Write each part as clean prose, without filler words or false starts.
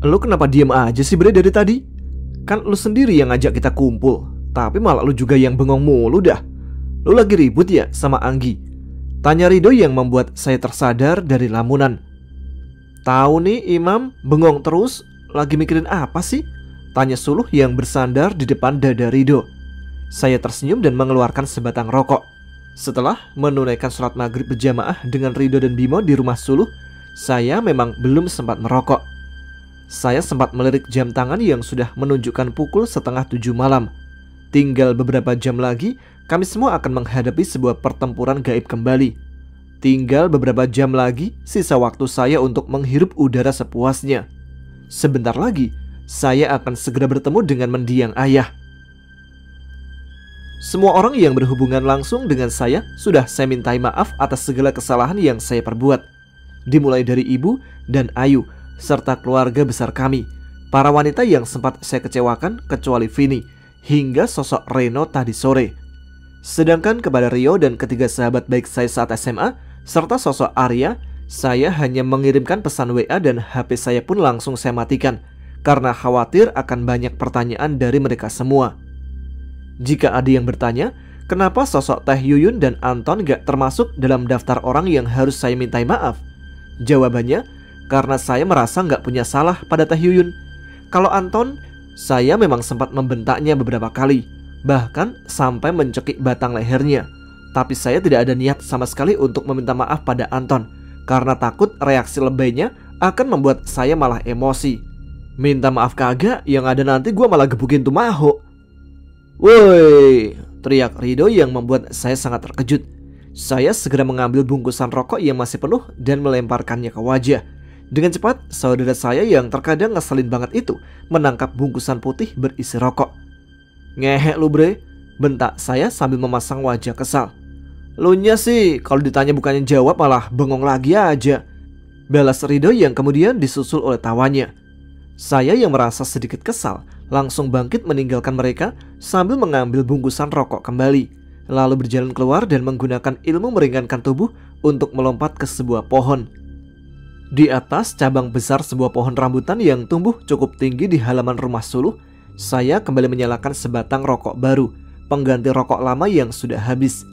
Lu kenapa diem aja sih Bre dari tadi? Kan lu sendiri yang ngajak kita kumpul, tapi malah lu juga yang bengong mulu dah. Lu lagi ribut ya sama Anggi? Tanya Rido yang membuat saya tersadar dari lamunan. Tahu nih Imam, bengong terus. Lagi mikirin apa sih? Tanya Suluh yang bersandar di depan dada Rido. Saya tersenyum dan mengeluarkan sebatang rokok. Setelah menunaikan sholat maghrib berjamaah dengan Rido dan Bimo di rumah Suluh, saya memang belum sempat merokok. Saya sempat melirik jam tangan yang sudah menunjukkan pukul 6:30 malam. Tinggal beberapa jam lagi, kami semua akan menghadapi sebuah pertempuran gaib kembali. Tinggal beberapa jam lagi, sisa waktu saya untuk menghirup udara sepuasnya. Sebentar lagi, saya akan segera bertemu dengan mendiang ayah. Semua orang yang berhubungan langsung dengan saya sudah saya mintai maaf atas segala kesalahan yang saya perbuat. Dimulai dari ibu dan Ayu, serta keluarga besar kami, para wanita yang sempat saya kecewakan kecuali Vini, hingga sosok Reno tadi sore. Sedangkan kepada Rio dan ketiga sahabat baik saya saat SMA, serta sosok Arya, saya hanya mengirimkan pesan WA dan HP saya pun langsung saya matikan, karena khawatir akan banyak pertanyaan dari mereka semua. Jika ada yang bertanya, kenapa sosok Teh Yuyun dan Anton gak termasuk dalam daftar orang yang harus saya mintai maaf? Jawabannya, karena saya merasa gak punya salah pada Teh Yuyun. Kalau Anton, saya memang sempat membentaknya beberapa kali, bahkan sampai mencekik batang lehernya. Tapi saya tidak ada niat sama sekali untuk meminta maaf pada Anton, karena takut reaksi lebaynya akan membuat saya malah emosi. Minta maaf kagak, yang ada nanti gue malah gebukin tuh Maho. Woi, teriak Rido yang membuat saya sangat terkejut. Saya segera mengambil bungkusan rokok yang masih penuh dan melemparkannya ke wajah. Dengan cepat, saudara saya yang terkadang ngeselin banget itu menangkap bungkusan putih berisi rokok. Ngehek lu Bre, bentak saya sambil memasang wajah kesal. Lunya sih, kalau ditanya bukannya jawab malah bengong lagi aja, balas Rido yang kemudian disusul oleh tawanya. Saya yang merasa sedikit kesal langsung bangkit meninggalkan mereka sambil mengambil bungkusan rokok kembali, lalu berjalan keluar dan menggunakan ilmu meringankan tubuh untuk melompat ke sebuah pohon. Di atas cabang besar sebuah pohon rambutan yang tumbuh cukup tinggi di halaman rumah Suluh, saya kembali menyalakan sebatang rokok baru, pengganti rokok lama yang sudah habis.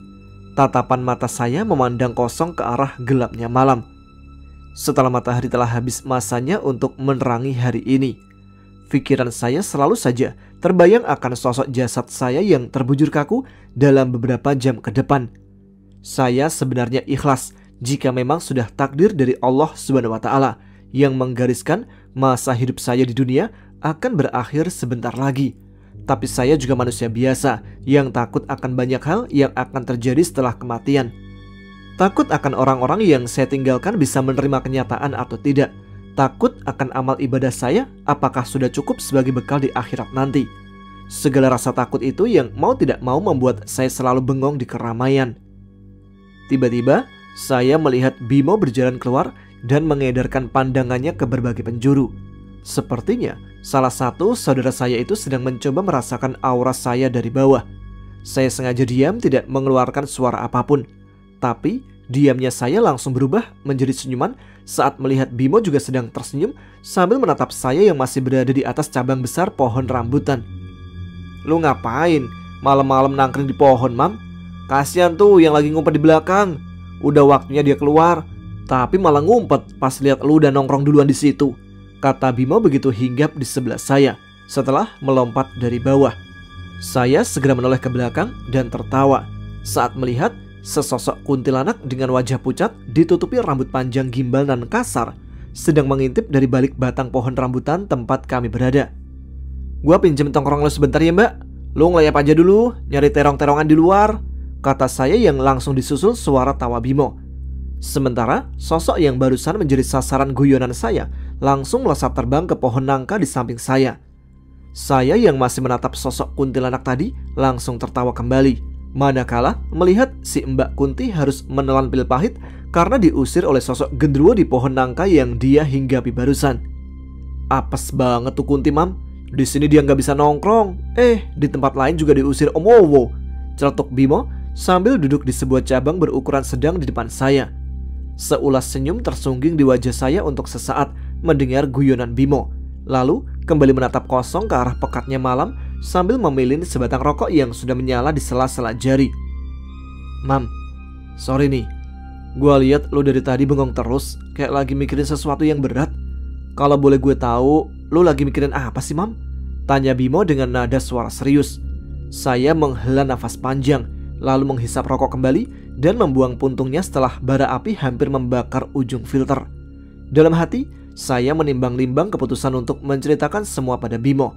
Tatapan mata saya memandang kosong ke arah gelapnya malam. Setelah matahari telah habis masanya untuk menerangi hari ini, pikiran saya selalu saja terbayang akan sosok jasad saya yang terbujur kaku dalam beberapa jam ke depan. Saya sebenarnya ikhlas jika memang sudah takdir dari Allah SWT yang menggariskan masa hidup saya di dunia akan berakhir sebentar lagi. Tapi saya juga manusia biasa yang takut akan banyak hal yang akan terjadi setelah kematian. Takut akan orang-orang yang saya tinggalkan bisa menerima kenyataan atau tidak. Takut akan amal ibadah saya apakah sudah cukup sebagai bekal di akhirat nanti. Segala rasa takut itu yang mau tidak mau membuat saya selalu bengong di keramaian. Tiba-tiba saya melihat Bimo berjalan keluar dan mengedarkan pandangannya ke berbagai penjuru. Sepertinya salah satu saudara saya itu sedang mencoba merasakan aura saya dari bawah. Saya sengaja diam, tidak mengeluarkan suara apapun. Tapi diamnya saya langsung berubah menjadi senyuman saat melihat Bimo juga sedang tersenyum sambil menatap saya yang masih berada di atas cabang besar pohon rambutan. Lu ngapain? Malam-malam nangkring di pohon, Mam? Kasian tuh yang lagi ngumpet di belakang. Udah waktunya dia keluar, tapi malah ngumpet pas lihat lu udah nongkrong duluan di situ, kata Bimo begitu hinggap di sebelah saya setelah melompat dari bawah. Saya segera menoleh ke belakang dan tertawa saat melihat sesosok kuntilanak dengan wajah pucat ditutupi rambut panjang gimbal dan kasar sedang mengintip dari balik batang pohon rambutan tempat kami berada. Gua pinjem tongkrong lo sebentar ya Mbak, lu ngelayap aja dulu nyari terong-terongan di luar, kata saya yang langsung disusul suara tawa Bimo. Sementara sosok yang barusan menjadi sasaran guyonan saya langsung melesat terbang ke pohon nangka di samping saya. Saya yang masih menatap sosok kuntilanak tadi langsung tertawa kembali, manakala melihat si Mbak Kunti harus menelan pil pahit karena diusir oleh sosok genderuwo di pohon nangka yang dia hinggapi barusan. Apes banget tuh Kunti, Mam. Di sini dia nggak bisa nongkrong. Di tempat lain juga diusir Om Wowo, celetuk Bimo sambil duduk di sebuah cabang berukuran sedang di depan saya. Seulas senyum tersungging di wajah saya untuk sesaat mendengar guyonan Bimo. Lalu kembali menatap kosong ke arah pekatnya malam sambil memilih sebatang rokok yang sudah menyala di sela-sela jari. Mam, sorry nih. Gua lihat lu dari tadi bengong terus, kayak lagi mikirin sesuatu yang berat. Kalau boleh gue tahu, lu lagi mikirin apa sih, Mam? Tanya Bimo dengan nada suara serius. Saya menghela nafas panjang, lalu menghisap rokok kembali dan membuang puntungnya setelah bara api hampir membakar ujung filter. Dalam hati, saya menimbang-nimbang keputusan untuk menceritakan semua pada Bimo.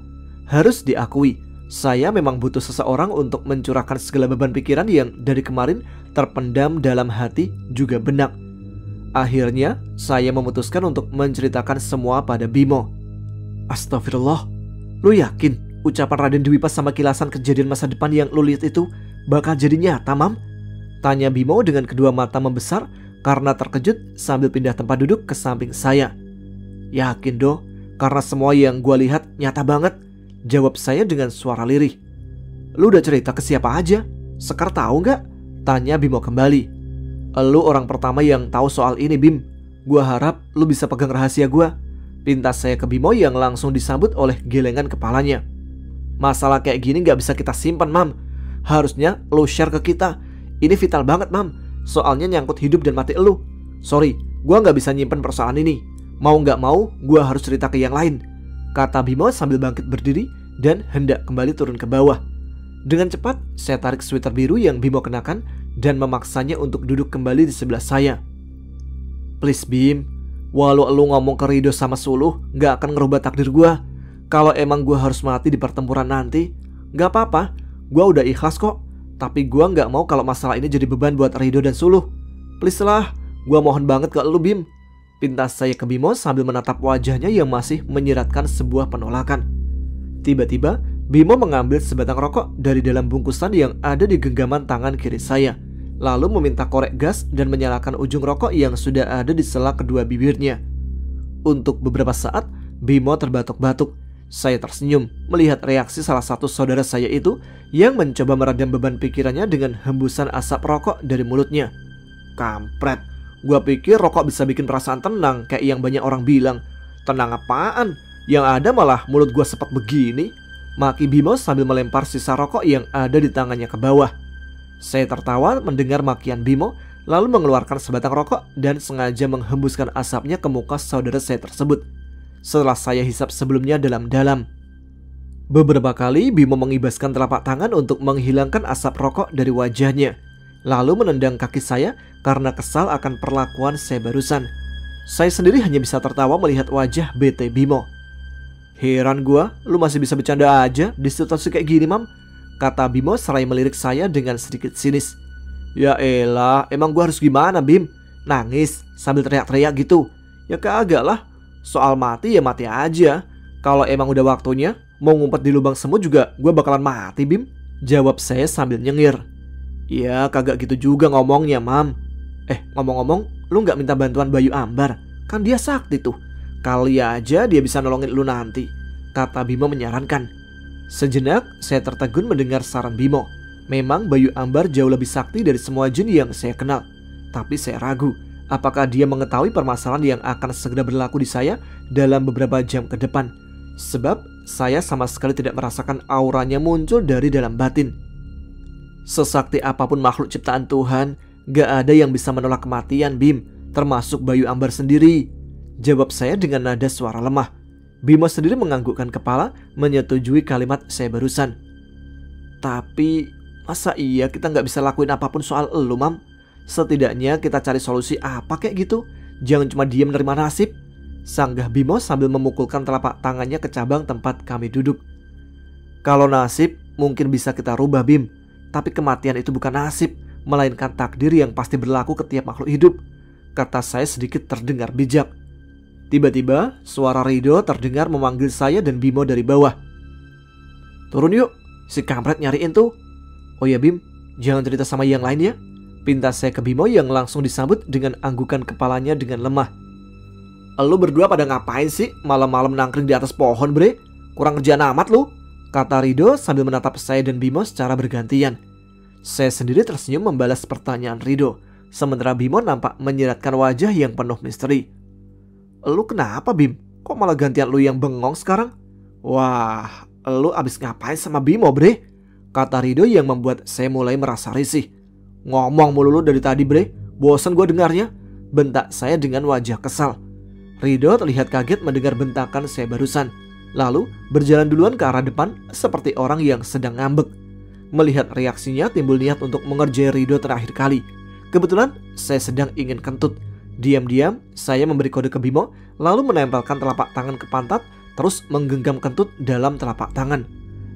Harus diakui, saya memang butuh seseorang untuk mencurahkan segala beban pikiran yang dari kemarin terpendam dalam hati juga benak. Akhirnya, saya memutuskan untuk menceritakan semua pada Bimo. Astagfirullah, lu yakin ucapan Raden Dwi Pas sama kilasan kejadian masa depan yang lu lihat itu bakal jadi nyata, Mam? Tanya Bimo dengan kedua mata membesar karena terkejut sambil pindah tempat duduk ke samping saya. Yakin doh, karena semua yang gua lihat nyata banget, jawab saya dengan suara lirih. Lu udah cerita ke siapa aja? Sekar tahu nggak? Tanya Bimo kembali. Lu orang pertama yang tahu soal ini, Bim. Gua harap lu bisa pegang rahasia gua. Pintas saya ke Bimo yang langsung disambut oleh gelengan kepalanya. Masalah kayak gini gak bisa kita simpan, Mam. Harusnya lu share ke kita. Ini vital banget, Mam. Soalnya nyangkut hidup dan mati lu. Sorry, gua gak bisa nyimpan persoalan ini. Mau gak mau, gua harus cerita ke yang lain, kata Bimo sambil bangkit berdiri dan hendak kembali turun ke bawah. Dengan cepat, saya tarik sweater biru yang Bimo kenakan dan memaksanya untuk duduk kembali di sebelah saya. Please Bim, walau lu ngomong ke Rido sama Suluh gak akan ngerubah takdir gua. Kalau emang gua harus mati di pertempuran nanti, gak apa-apa, gua udah ikhlas kok. Tapi gua gak mau kalau masalah ini jadi beban buat Rido dan Suluh. Please lah, gua mohon banget ke lu Bim. Pintas saya ke Bimo sambil menatap wajahnya yang masih menyiratkan sebuah penolakan. Tiba-tiba Bimo mengambil sebatang rokok dari dalam bungkusan yang ada di genggaman tangan kiri saya, lalu meminta korek gas dan menyalakan ujung rokok yang sudah ada di sela kedua bibirnya. Untuk beberapa saat Bimo terbatuk-batuk. Saya tersenyum melihat reaksi salah satu saudara saya itu yang mencoba meredam beban pikirannya dengan hembusan asap rokok dari mulutnya. Kampret, gua pikir rokok bisa bikin perasaan tenang kayak yang banyak orang bilang. Tenang apaan? Yang ada malah mulut gua sepet begini. Maki Bimo sambil melempar sisa rokok yang ada di tangannya ke bawah. Saya tertawa mendengar makian Bimo, lalu mengeluarkan sebatang rokok dan sengaja menghembuskan asapnya ke muka saudara saya tersebut. Setelah saya hisap sebelumnya dalam-dalam. Beberapa kali Bimo mengibaskan telapak tangan untuk menghilangkan asap rokok dari wajahnya, lalu menendang kaki saya karena kesal akan perlakuan saya barusan. Saya sendiri hanya bisa tertawa melihat wajah bete Bimo. Heran gua, lu masih bisa bercanda aja di situasi kayak gini, Mam, kata Bimo seraya melirik saya dengan sedikit sinis. Ya elah, emang gua harus gimana, Bim? Nangis sambil teriak-teriak gitu? Ya kagak lah. Soal mati ya mati aja. Kalau emang udah waktunya, mau ngumpet di lubang semut juga gua bakalan mati, Bim, jawab saya sambil nyengir. Ya kagak gitu juga ngomongnya, Mam. Ngomong-ngomong, lu gak minta bantuan Bayu Ambar? Kan dia sakti tuh. Kali aja dia bisa nolongin lu nanti, kata Bimo menyarankan. Sejenak saya tertegun mendengar saran Bimo. Memang Bayu Ambar jauh lebih sakti dari semua jin yang saya kenal. Tapi saya ragu, apakah dia mengetahui permasalahan yang akan segera berlaku di saya dalam beberapa jam ke depan. Sebab saya sama sekali tidak merasakan auranya muncul dari dalam batin. Sesakti apapun makhluk ciptaan Tuhan, gak ada yang bisa menolak kematian, Bim, termasuk Bayu Ambar sendiri, jawab saya dengan nada suara lemah. Bimo sendiri menganggukkan kepala menyetujui kalimat saya barusan. Tapi masa iya kita gak bisa lakuin apapun soal elu, Mam? Setidaknya kita cari solusi apa kayak gitu. Jangan cuma diam menerima nasib, sanggah Bimo sambil memukulkan telapak tangannya ke cabang tempat kami duduk. Kalau nasib mungkin bisa kita rubah, Bim, tapi kematian itu bukan nasib, melainkan takdir yang pasti berlaku ke tiap makhluk hidup, kata saya sedikit terdengar bijak. Tiba-tiba suara Rido terdengar memanggil saya dan Bimo dari bawah. Turun yuk, si kampret nyariin tuh. Oh ya Bim, jangan cerita sama yang lain ya, pinta saya ke Bimo yang langsung disambut dengan anggukan kepalanya dengan lemah. Lu berdua pada ngapain sih malam-malam nangkring di atas pohon, bre? Kurang kerjaan amat lu, kata Rido sambil menatap saya dan Bimo secara bergantian. Saya sendiri tersenyum membalas pertanyaan Rido, sementara Bimo nampak menyiratkan wajah yang penuh misteri. Lu kenapa, Bim? kok malah gantian lu yang bengong sekarang? Wah, lu abis ngapain sama Bimo, bre? Kata Rido yang membuat saya mulai merasa risih. Ngomong mulu lu dari tadi, bre. Bosan gue dengarnya. Bentak saya dengan wajah kesal. Rido terlihat kaget mendengar bentakan saya barusan. Lalu berjalan duluan ke arah depan seperti orang yang sedang ngambek. Melihat reaksinya, timbul niat untuk mengerjai Rido terakhir kali. Kebetulan saya sedang ingin kentut. Diam-diam saya memberi kode ke Bimo, lalu menempelkan telapak tangan ke pantat, terus menggenggam kentut dalam telapak tangan.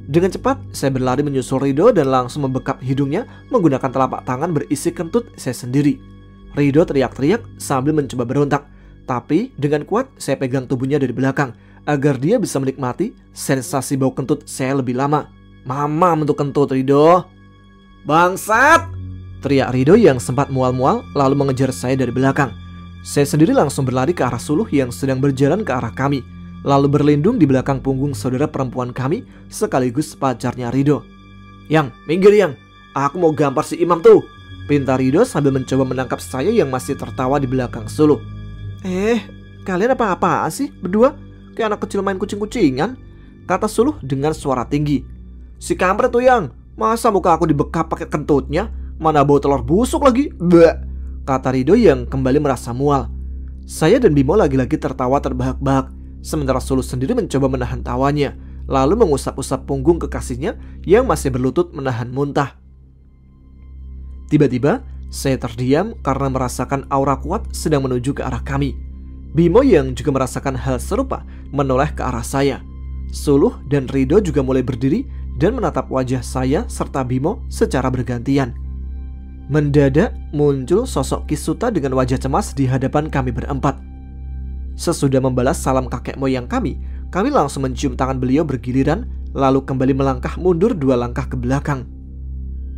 Dengan cepat saya berlari menyusul Rido dan langsung membekap hidungnya menggunakan telapak tangan berisi kentut saya sendiri. Rido teriak-teriak sambil mencoba berontak, tapi dengan kuat saya pegang tubuhnya dari belakang agar dia bisa menikmati sensasi bau kentut saya lebih lama. Mamam untuk kentut, Rido. Bangsat! Teriak Rido yang sempat mual-mual lalu mengejar saya dari belakang. Saya sendiri langsung berlari ke arah Suluh yang sedang berjalan ke arah kami, lalu berlindung di belakang punggung saudara perempuan kami sekaligus pacarnya Rido. Yang, minggir Yang, aku mau gampar si Imam tuh, pinta Rido sambil mencoba menangkap saya yang masih tertawa di belakang Suluh. Kalian apa-apaan sih berdua? Kayak anak kecil main kucing-kucingan, kata Suluh dengan suara tinggi. Si kampret tuh Yang, masa muka aku dibekap pakai kentutnya? Mana bau telur busuk lagi? Bleh, kata Rido yang kembali merasa mual. Saya dan Bimo lagi-lagi tertawa terbahak-bahak, sementara Suluh sendiri mencoba menahan tawanya, lalu mengusap-usap punggung kekasihnya yang masih berlutut menahan muntah. Tiba-tiba saya terdiam karena merasakan aura kuat sedang menuju ke arah kami. Bimo yang juga merasakan hal serupa menoleh ke arah saya. Suluh dan Rido juga mulai berdiri dan menatap wajah saya serta Bimo secara bergantian. Mendadak muncul sosok Kisuta dengan wajah cemas di hadapan kami berempat. Sesudah membalas salam kakek moyang kami langsung mencium tangan beliau bergiliran, lalu kembali melangkah mundur 2 langkah ke belakang.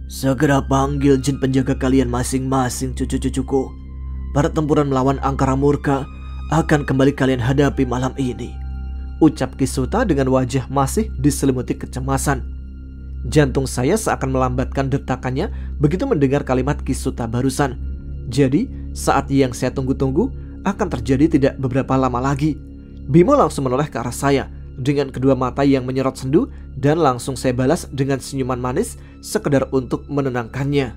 Segera panggil jin penjaga kalian masing-masing, cucu-cucuku. Pertempuran melawan angkara murka akan kembali kalian hadapi malam ini, ucap Kisuta dengan wajah masih diselimuti kecemasan. Jantung saya seakan melambatkan detakannya begitu mendengar kalimat Kisuta barusan. Jadi saat yang saya tunggu-tunggu akan terjadi tidak beberapa lama lagi. Bimo langsung menoleh ke arah saya dengan kedua mata yang menyerot sendu dan langsung saya balas dengan senyuman manis sekedar untuk menenangkannya.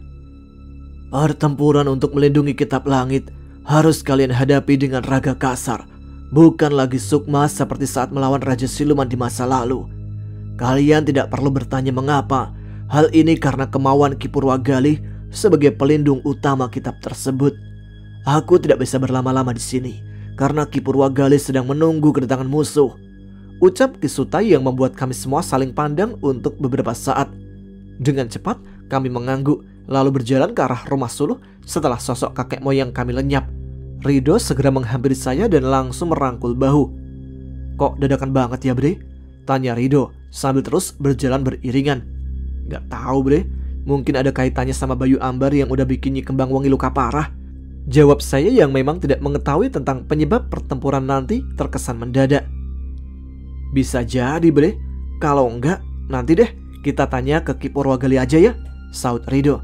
Pertempuran untuk melindungi kitab langit harus kalian hadapi dengan raga kasar, bukan lagi sukma seperti saat melawan Raja Siluman di masa lalu. Kalian tidak perlu bertanya mengapa. Hal ini karena kemauan Ki Purwagali sebagai pelindung utama kitab tersebut. Aku tidak bisa berlama-lama di sini karena Ki Purwagali sedang menunggu kedatangan musuh, ucap Kisuta yang membuat kami semua saling pandang untuk beberapa saat. Dengan cepat kami mengangguk lalu berjalan ke arah rumah Suluh setelah sosok kakek moyang kami lenyap. Rido segera menghampiri saya dan langsung merangkul bahu. Kok dadakan banget ya, Bre? Tanya Rido sambil terus berjalan beriringan. Gak tahu, Bre, mungkin ada kaitannya sama Bayu Ambar yang udah bikin Nyi Kembang Wangi luka parah, jawab saya yang memang tidak mengetahui tentang penyebab pertempuran nanti terkesan mendadak. Bisa jadi, Bre, kalau enggak nanti deh kita tanya ke Ki Purwagali aja ya, saut Rido.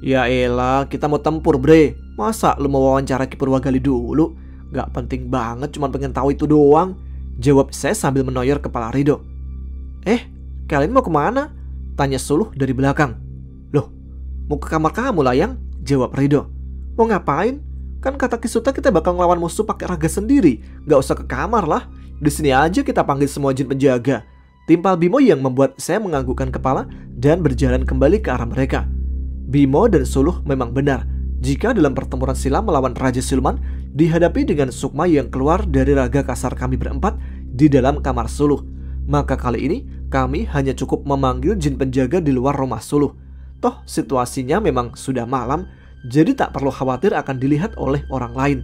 Ya elah, kita mau tempur, Bre, masa lu mau wawancara Ki Purwagali dulu? Gak penting banget, cuma pengen tahu itu doang, jawab saya sambil menoyor kepala Rido. Kalian mau kemana? Tanya Suluh dari belakang. Loh, mau ke kamar kamu lah Yang, jawab Rido. Mau ngapain? Kan kata Kisuta kita bakal ngelawan musuh pakai raga sendiri. Gak usah ke kamar lah, di sini aja kita panggil semua jin penjaga, timpal Bimo yang membuat saya menganggukkan kepala dan berjalan kembali ke arah mereka. Bimo dan Suluh memang benar. Jika dalam pertempuran silam melawan Raja Siluman dihadapi dengan sukma yang keluar dari raga kasar kami berempat di dalam kamar Suluh, maka kali ini kami hanya cukup memanggil jin penjaga di luar rumah Suluh. Toh situasinya memang sudah malam, jadi tak perlu khawatir akan dilihat oleh orang lain.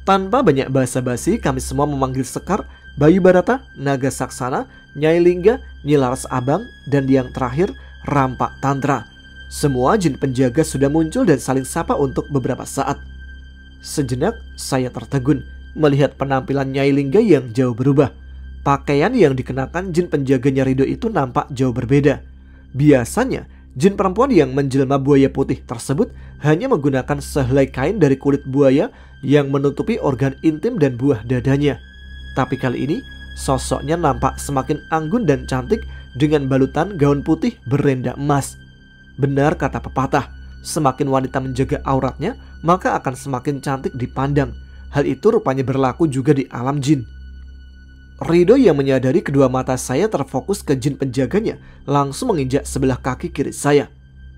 Tanpa banyak basa-basi kami semua memanggil Sekar, Bayu Barata, Naga Saksana, Nyai Lingga, Nyi Laras Abang, dan yang terakhir Rampak Tantra. Semua jin penjaga sudah muncul dan saling sapa untuk beberapa saat. Sejenak saya tertegun melihat penampilan Nyai Lingga yang jauh berubah. Pakaian yang dikenakan jin penjaganya Rido itu nampak jauh berbeda. Biasanya jin perempuan yang menjelma buaya putih tersebut hanya menggunakan sehelai kain dari kulit buaya yang menutupi organ intim dan buah dadanya. Tapi kali ini sosoknya nampak semakin anggun dan cantik dengan balutan gaun putih berenda emas. Benar kata pepatah, semakin wanita menjaga auratnya, maka akan semakin cantik dipandang. Hal itu rupanya berlaku juga di alam jin. Ridho yang menyadari kedua mata saya terfokus ke jin penjaganya langsung menginjak sebelah kaki kiri saya.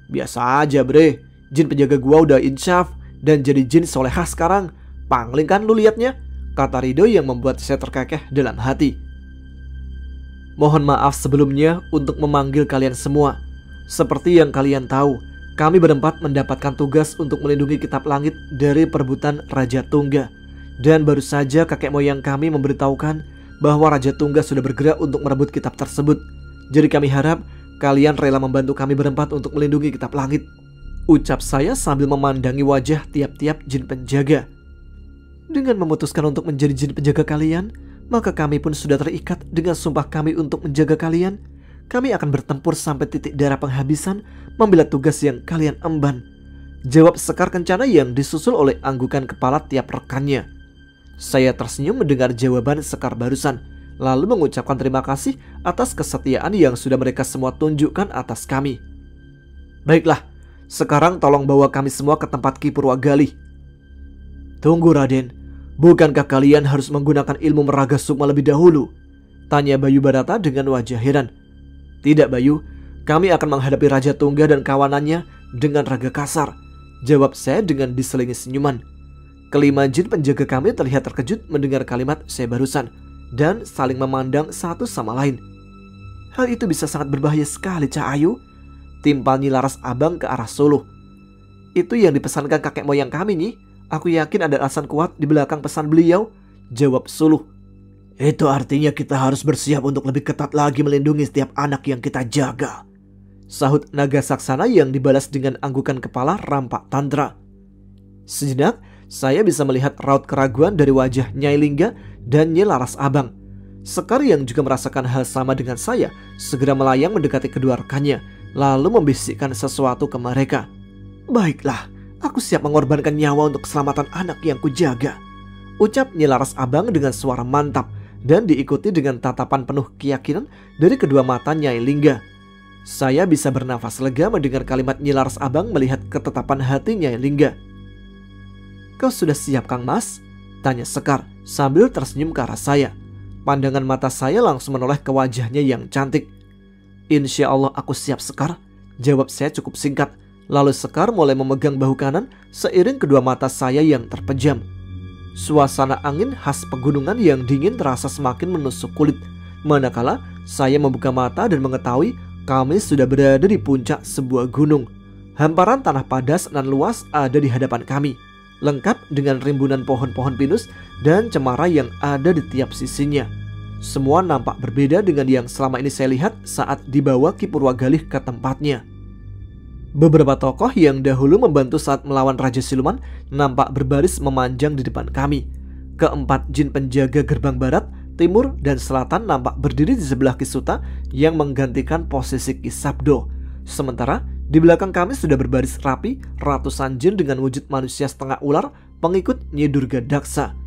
Biasa aja bre, jin penjaga gua udah insyaf dan jadi jin solehah sekarang. Pangling kan lu liatnya, kata Ridho yang membuat saya terkekeh dalam hati. Mohon maaf sebelumnya untuk memanggil kalian semua. Seperti yang kalian tahu, kami berempat mendapatkan tugas untuk melindungi kitab langit dari perebutan Raja Tungga. Dan baru saja kakek moyang kami memberitahukan bahwa Raja Tungga sudah bergerak untuk merebut kitab tersebut. Jadi kami harap kalian rela membantu kami berempat untuk melindungi kitab langit, ucap saya sambil memandangi wajah tiap-tiap jin penjaga. Dengan memutuskan untuk menjadi jin penjaga kalian, maka kami pun sudah terikat dengan sumpah kami untuk menjaga kalian. Kami akan bertempur sampai titik darah penghabisan membela tugas yang kalian emban, jawab Sekar Kencana yang disusul oleh anggukan kepala tiap rekannya. Saya tersenyum mendengar jawaban Sekar barusan, lalu mengucapkan terima kasih atas kesetiaan yang sudah mereka semua tunjukkan atas kami. Baiklah, sekarang tolong bawa kami semua ke tempat Ki Purwagali. Tunggu Raden, bukankah kalian harus menggunakan ilmu meraga sukma lebih dahulu? Tanya Bayu Barata dengan wajah heran. Tidak Bayu, kami akan menghadapi Raja Tungga dan kawanannya dengan raga kasar, jawab saya dengan diselingi senyuman. Kelima jin penjaga kami terlihat terkejut mendengar kalimat saya barusan dan saling memandang satu sama lain. Hal itu bisa sangat berbahaya sekali, Cak Ayu, timpal Nyi Laras Abang ke arah Suluh. Itu yang dipesankan kakek moyang kami nih. Aku yakin ada alasan kuat di belakang pesan beliau, jawab Suluh. Itu artinya kita harus bersiap untuk lebih ketat lagi melindungi setiap anak yang kita jaga, sahut naga saksana yang dibalas dengan anggukan kepala Rampak Tantra. Sejenak saya bisa melihat raut keraguan dari wajah Nyai Lingga dan Nyi Laras Abang. Sekar yang juga merasakan hal sama dengan saya segera melayang mendekati kedua rekannya, lalu membisikkan sesuatu ke mereka. Baiklah, aku siap mengorbankan nyawa untuk keselamatan anak yang kujaga, ucap Nyi Laras Abang dengan suara mantap dan diikuti dengan tatapan penuh keyakinan dari kedua mata Nyai Lingga. Saya bisa bernafas lega mendengar kalimat Nyi Laras Abang melihat ketetapan hati Nyai Lingga. Kau sudah siap Kang Mas? Tanya Sekar sambil tersenyum ke arah saya. Pandangan mata saya langsung menoleh ke wajahnya yang cantik. Insya Allah aku siap Sekar, jawab saya cukup singkat. Lalu Sekar mulai memegang bahu kanan seiring kedua mata saya yang terpejam. Suasana angin khas pegunungan yang dingin terasa semakin menusuk kulit, manakala saya membuka mata dan mengetahui kami sudah berada di puncak sebuah gunung. Hamparan tanah padas dan luas ada di hadapan kami, lengkap dengan rimbunan pohon-pohon pinus dan cemara yang ada di tiap sisinya. Semua nampak berbeda dengan yang selama ini saya lihat saat dibawa Ki Purwagali ke tempatnya. Beberapa tokoh yang dahulu membantu saat melawan Raja Siluman nampak berbaris memanjang di depan kami. Keempat jin penjaga gerbang barat, timur, dan selatan nampak berdiri di sebelah Ki Suta yang menggantikan posisi Ki Sabdo. Sementara di belakang kami sudah berbaris rapi ratusan jin dengan wujud manusia setengah ular, pengikut Nyi Durga Daksa.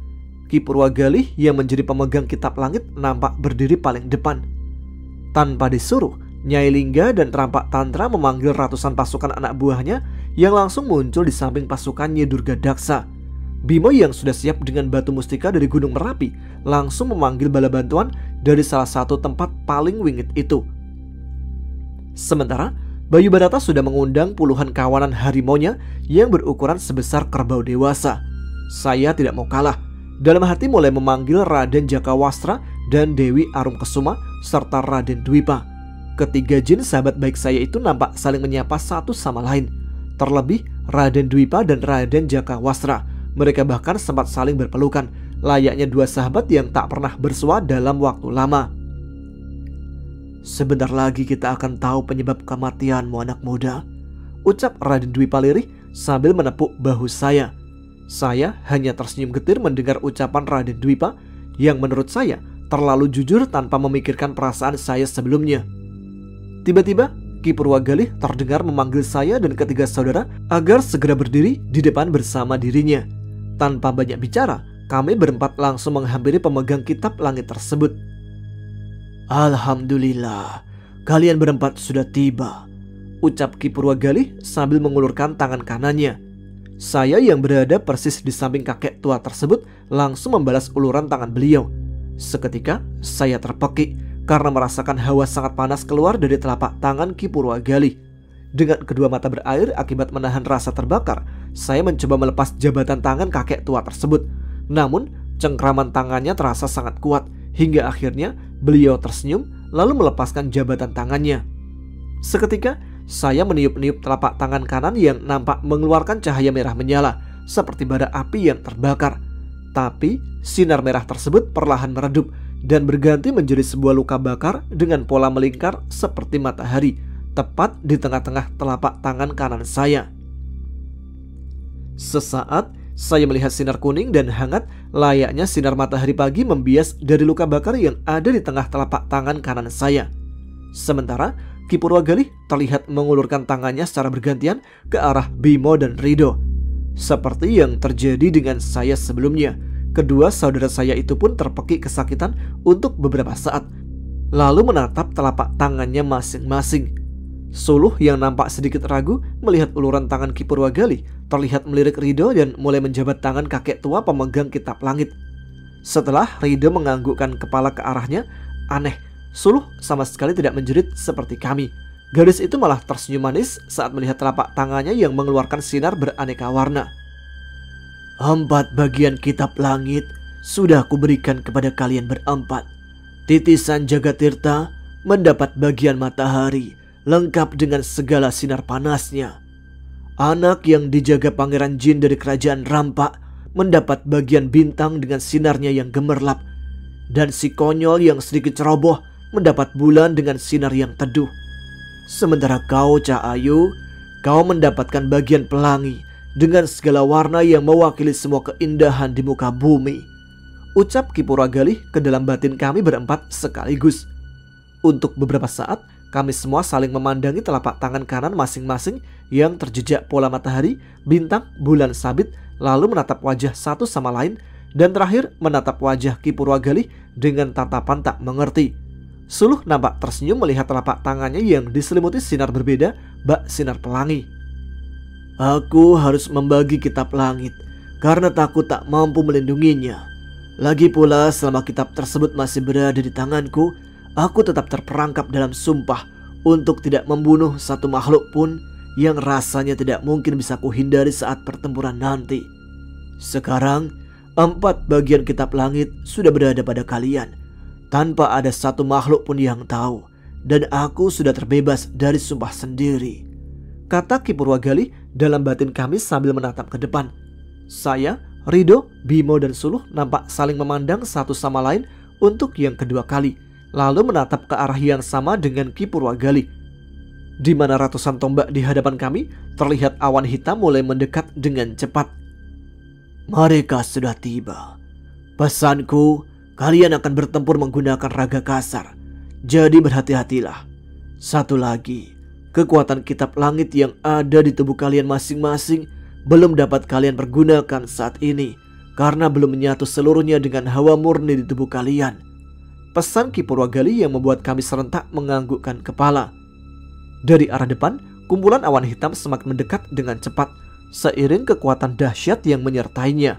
Ki Purwagali yang menjadi pemegang kitab langit nampak berdiri paling depan. Tanpa disuruh, Nyai Lingga dan Rampak Tantra memanggil ratusan pasukan anak buahnya yang langsung muncul di samping pasukan Nyi Durga Daksa. Bimo yang sudah siap dengan batu mustika dari Gunung Merapi langsung memanggil bala bantuan dari salah satu tempat paling wingit itu. Sementara Bayu Barata sudah mengundang puluhan kawanan harimaunya yang berukuran sebesar kerbau dewasa. Saya tidak mau kalah. Dalam hati mulai memanggil Raden Jakawastra dan Dewi Arum Kesuma serta Raden Dwipa. Ketiga jin sahabat baik saya itu nampak saling menyapa satu sama lain. Terlebih Raden Dwipa dan Raden Jakawastra, mereka bahkan sempat saling berpelukan, layaknya dua sahabat yang tak pernah bersua dalam waktu lama. Sebentar lagi kita akan tahu penyebab kematianmu anak muda, ucap Raden Dwipa lirih sambil menepuk bahu saya. Saya hanya tersenyum getir mendengar ucapan Raden Dwipa yang menurut saya terlalu jujur tanpa memikirkan perasaan saya sebelumnya. Tiba-tiba Ki Purwagali terdengar memanggil saya dan ketiga saudara agar segera berdiri di depan bersama dirinya. Tanpa banyak bicara, kami berempat langsung menghampiri pemegang kitab langit tersebut. "Alhamdulillah, kalian berempat sudah tiba," ucap Ki Purwagali sambil mengulurkan tangan kanannya. Saya yang berada persis di samping kakek tua tersebut langsung membalas uluran tangan beliau. Seketika saya terpekik karena merasakan hawa sangat panas keluar dari telapak tangan Ki Purwagali. Dengan kedua mata berair akibat menahan rasa terbakar, saya mencoba melepas jabatan tangan kakek tua tersebut. Namun cengkraman tangannya terasa sangat kuat hingga akhirnya beliau tersenyum lalu melepaskan jabatan tangannya. Seketika saya meniup-niup telapak tangan kanan yang nampak mengeluarkan cahaya merah menyala seperti bara api yang terbakar. Tapi sinar merah tersebut perlahan meredup dan berganti menjadi sebuah luka bakar dengan pola melingkar seperti matahari tepat di tengah-tengah telapak tangan kanan saya. Sesaat saya melihat sinar kuning dan hangat layaknya sinar matahari pagi membias dari luka bakar yang ada di tengah telapak tangan kanan saya. Sementara Ki Purwagali terlihat mengulurkan tangannya secara bergantian ke arah Bimo dan Rido. Seperti yang terjadi dengan saya sebelumnya, kedua saudara saya itu pun terpekik kesakitan untuk beberapa saat, lalu menatap telapak tangannya masing-masing. Suluh yang nampak sedikit ragu melihat uluran tangan Ki Purwagali terlihat melirik Rido dan mulai menjabat tangan kakek tua pemegang kitab langit. Setelah Rido menganggukkan kepala ke arahnya, aneh, Suluh sama sekali tidak menjerit seperti kami. Gadis itu malah tersenyum manis saat melihat telapak tangannya yang mengeluarkan sinar beraneka warna. "4 bagian kitab langit sudah kuberikan kepada kalian berempat. Titisan Jagatirta mendapat bagian matahari lengkap dengan segala sinar panasnya. Anak yang dijaga Pangeran Jin dari kerajaan Rampak mendapat bagian bintang dengan sinarnya yang gemerlap. Dan si konyol yang sedikit ceroboh mendapat bulan dengan sinar yang teduh. Sementara kau, Cak Ayu, kau mendapatkan bagian pelangi dengan segala warna yang mewakili semua keindahan di muka bumi," ucap Ki Purwagali ke dalam batin kami berempat sekaligus. Untuk beberapa saat kami semua saling memandangi telapak tangan kanan masing-masing yang terjejak pola matahari, bintang, bulan sabit, lalu menatap wajah satu sama lain dan terakhir menatap wajah Ki Purwagali dengan tatapan tak mengerti. Suluh nampak tersenyum melihat telapak tangannya yang diselimuti sinar berbeda, bak sinar pelangi. "Aku harus membagi kitab langit karena takut tak mampu melindunginya. Lagi pula selama kitab tersebut masih berada di tanganku, aku tetap terperangkap dalam sumpah untuk tidak membunuh satu makhluk pun yang rasanya tidak mungkin bisa kuhindari saat pertempuran nanti. Sekarang 4 bagian kitab langit sudah berada pada kalian tanpa ada satu makhluk pun yang tahu, dan aku sudah terbebas dari sumpah sendiri," kata Ki Purwagali dalam batin kami sambil menatap ke depan. Saya, Rido, Bimo dan Suluh nampak saling memandang satu sama lain untuk yang kedua kali, lalu menatap ke arah yang sama dengan Ki Purwagali. Di mana ratusan tombak di hadapan kami terlihat awan hitam mulai mendekat dengan cepat. "Mereka sudah tiba. Pesanku, kalian akan bertempur menggunakan raga kasar. Jadi berhati-hatilah. Satu lagi, kekuatan kitab langit yang ada di tubuh kalian masing-masing belum dapat kalian pergunakan saat ini karena belum menyatu seluruhnya dengan hawa murni di tubuh kalian," pesan Ki Purwagali yang membuat kami serentak menganggukkan kepala. Dari arah depan, kumpulan awan hitam semakin mendekat dengan cepat seiring kekuatan dahsyat yang menyertainya.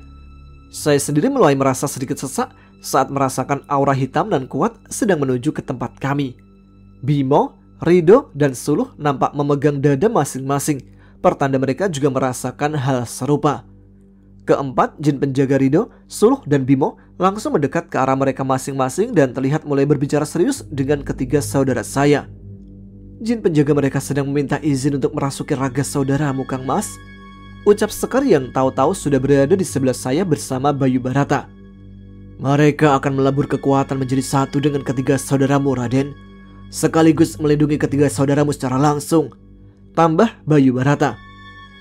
Saya sendiri mulai merasa sedikit sesak saat merasakan aura hitam dan kuat sedang menuju ke tempat kami. Bimo, Rido, dan Suluh nampak memegang dada masing-masing, pertanda mereka juga merasakan hal serupa. Keempat jin penjaga Rido, Suluh, dan Bimo langsung mendekat ke arah mereka masing-masing dan terlihat mulai berbicara serius dengan ketiga saudara saya. "Jin penjaga mereka sedang meminta izin untuk merasuki raga saudaramu, Kang Mas," ucap Sekar yang tahu-tahu sudah berada di sebelah saya bersama Bayu Barata. "Mereka akan melebur kekuatan menjadi satu dengan ketiga saudaramu, Raden, sekaligus melindungi ketiga saudaramu secara langsung," tambah Bayu Barata.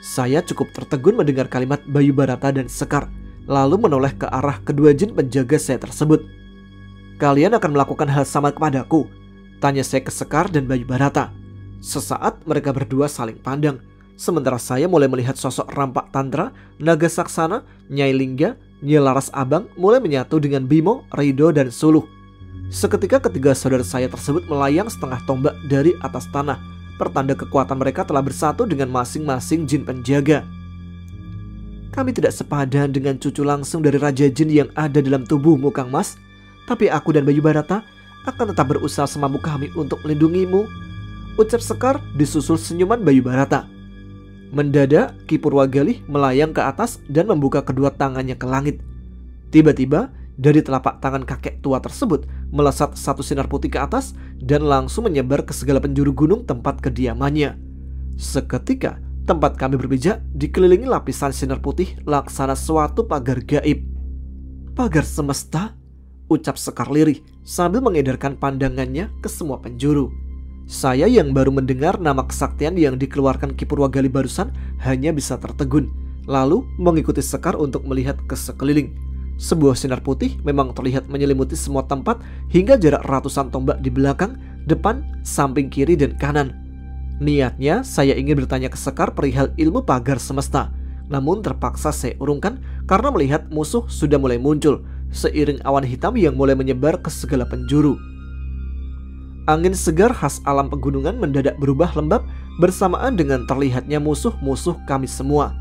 Saya cukup tertegun mendengar kalimat Bayu Barata dan Sekar, lalu menoleh ke arah kedua jin penjaga saya tersebut. "Kalian akan melakukan hal sama kepadaku?" tanya saya ke Sekar dan Bayu Barata. Sesaat mereka berdua saling pandang. Sementara saya mulai melihat sosok Rampak Tandra, Naga Saksana, Nyai Lingga, Nyai Laras Abang mulai menyatu dengan Bimo, Rido, dan Suluh. Seketika ketiga saudara saya tersebut melayang setengah tombak dari atas tanah, pertanda kekuatan mereka telah bersatu dengan masing-masing jin penjaga. Kami tidak sepadan dengan cucu langsung dari Raja Jin yang ada dalam tubuhmu, Kang Mas. Tapi aku dan Bayu Barata akan tetap berusaha semampu kami untuk melindungimu, ucap Sekar disusul senyuman Bayu Barata. Mendadak Ki Purwagali melayang ke atas dan membuka kedua tangannya ke langit. Tiba-tiba dari telapak tangan kakek tua tersebut melesat satu sinar putih ke atas dan langsung menyebar ke segala penjuru gunung tempat kediamannya. Seketika tempat kami berpijak dikelilingi lapisan sinar putih laksana suatu pagar gaib. Pagar semesta, ucap Sekar lirih sambil mengedarkan pandangannya ke semua penjuru. Saya yang baru mendengar nama kesaktian yang dikeluarkan Ki Purwagali barusan hanya bisa tertegun, lalu mengikuti Sekar untuk melihat ke sekeliling. Sebuah sinar putih memang terlihat menyelimuti semua tempat hingga jarak ratusan tombak di belakang, depan, samping kiri, dan kanan. Niatnya saya ingin bertanya ke Sekar perihal ilmu pagar semesta, namun terpaksa saya urungkan karena melihat musuh sudah mulai muncul seiring awan hitam yang mulai menyebar ke segala penjuru. Angin segar khas alam pegunungan mendadak berubah lembab bersamaan dengan terlihatnya musuh-musuh kami semua.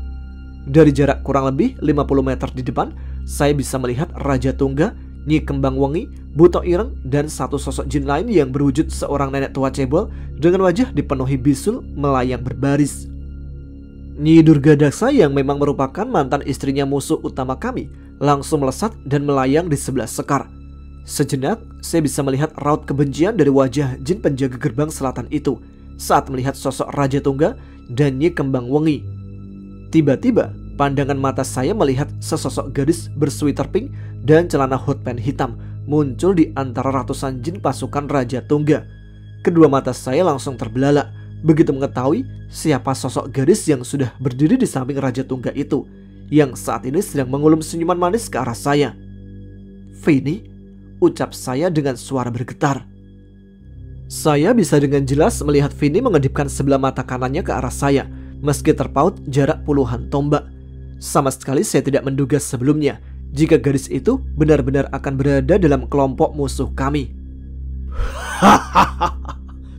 Dari jarak kurang lebih 50 meter di depan, saya bisa melihat Raja Tungga, Nyi Kembang Wengi, Buto Ireng, dan satu sosok jin lain yang berwujud seorang nenek tua cebol dengan wajah dipenuhi bisul melayang berbaris. Nyi Durga Daksa yang memang merupakan mantan istrinya musuh utama kami langsung melesat dan melayang di sebelah Sekar. Sejenak saya bisa melihat raut kebencian dari wajah jin penjaga gerbang selatan itu saat melihat sosok Raja Tungga dan Nyi Kembang Wengi. Tiba-tiba pandangan mata saya melihat sesosok gadis bersweater pink dan celana hotpants hitam muncul di antara ratusan jin pasukan Raja Tungga. Kedua mata saya langsung terbelalak begitu mengetahui siapa sosok gadis yang sudah berdiri di samping Raja Tungga itu, yang saat ini sedang mengulum senyuman manis ke arah saya. "Vini," ucap saya dengan suara bergetar. Saya bisa dengan jelas melihat Vini mengedipkan sebelah mata kanannya ke arah saya meski terpaut jarak puluhan tombak. Sama sekali saya tidak menduga sebelumnya jika gadis itu benar-benar akan berada dalam kelompok musuh kami.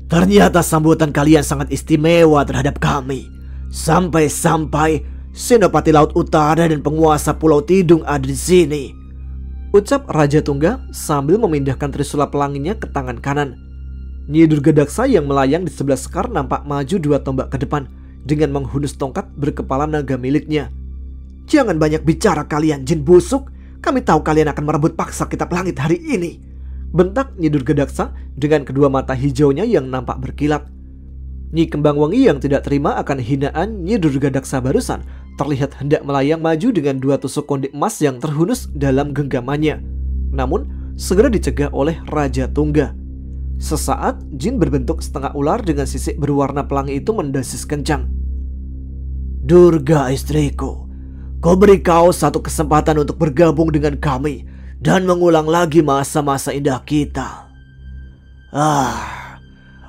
Ternyata sambutan kalian sangat istimewa terhadap kami. Sampai-sampai Senopati Laut Utara dan penguasa Pulau Tidung ada di sini, ucap Raja Tungga sambil memindahkan trisula pelanginya ke tangan kanan. Nyi Durga Daksa yang melayang di sebelah Sekar nampak maju 2 tombak ke depan dengan menghunus tongkat berkepala naga miliknya. "Jangan banyak bicara kalian jin busuk. Kami tahu kalian akan merebut paksa kitab langit hari ini," bentak Nyi Durga Daksa dengan kedua mata hijaunya yang nampak berkilat. Nyi Kembang Wengi yang tidak terima akan hinaan Nyi Durga Daksa barusan terlihat hendak melayang maju dengan 2 tusuk konde emas yang terhunus dalam genggamannya. Namun segera dicegah oleh Raja Tungga. Sesaat jin berbentuk setengah ular dengan sisik berwarna pelangi itu mendesis kencang. "Durga istriku, kau beri kau satu kesempatan untuk bergabung dengan kami dan mengulang lagi masa-masa indah kita.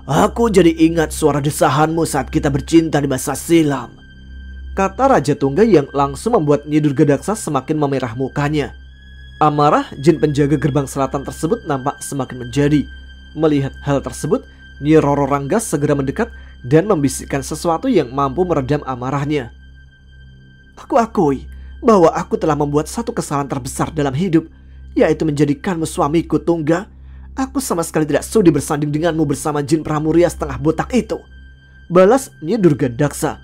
Aku jadi ingat suara desahanmu saat kita bercinta di masa silam," kata Raja Tungga yang langsung membuat Nyi Durga Daksa semakin memerah mukanya. Amarah jin penjaga gerbang selatan tersebut nampak semakin menjadi. Melihat hal tersebut, Nyi Roro Rangga segera mendekat dan membisikkan sesuatu yang mampu meredam amarahnya. "Aku akui bahwa aku telah membuat satu kesalahan terbesar dalam hidup, yaitu menjadikanmu suamiku, Tungga. Aku sama sekali tidak sudi bersanding denganmu bersama jin Pramuria setengah botak itu," balas Nyi Durga Daksa.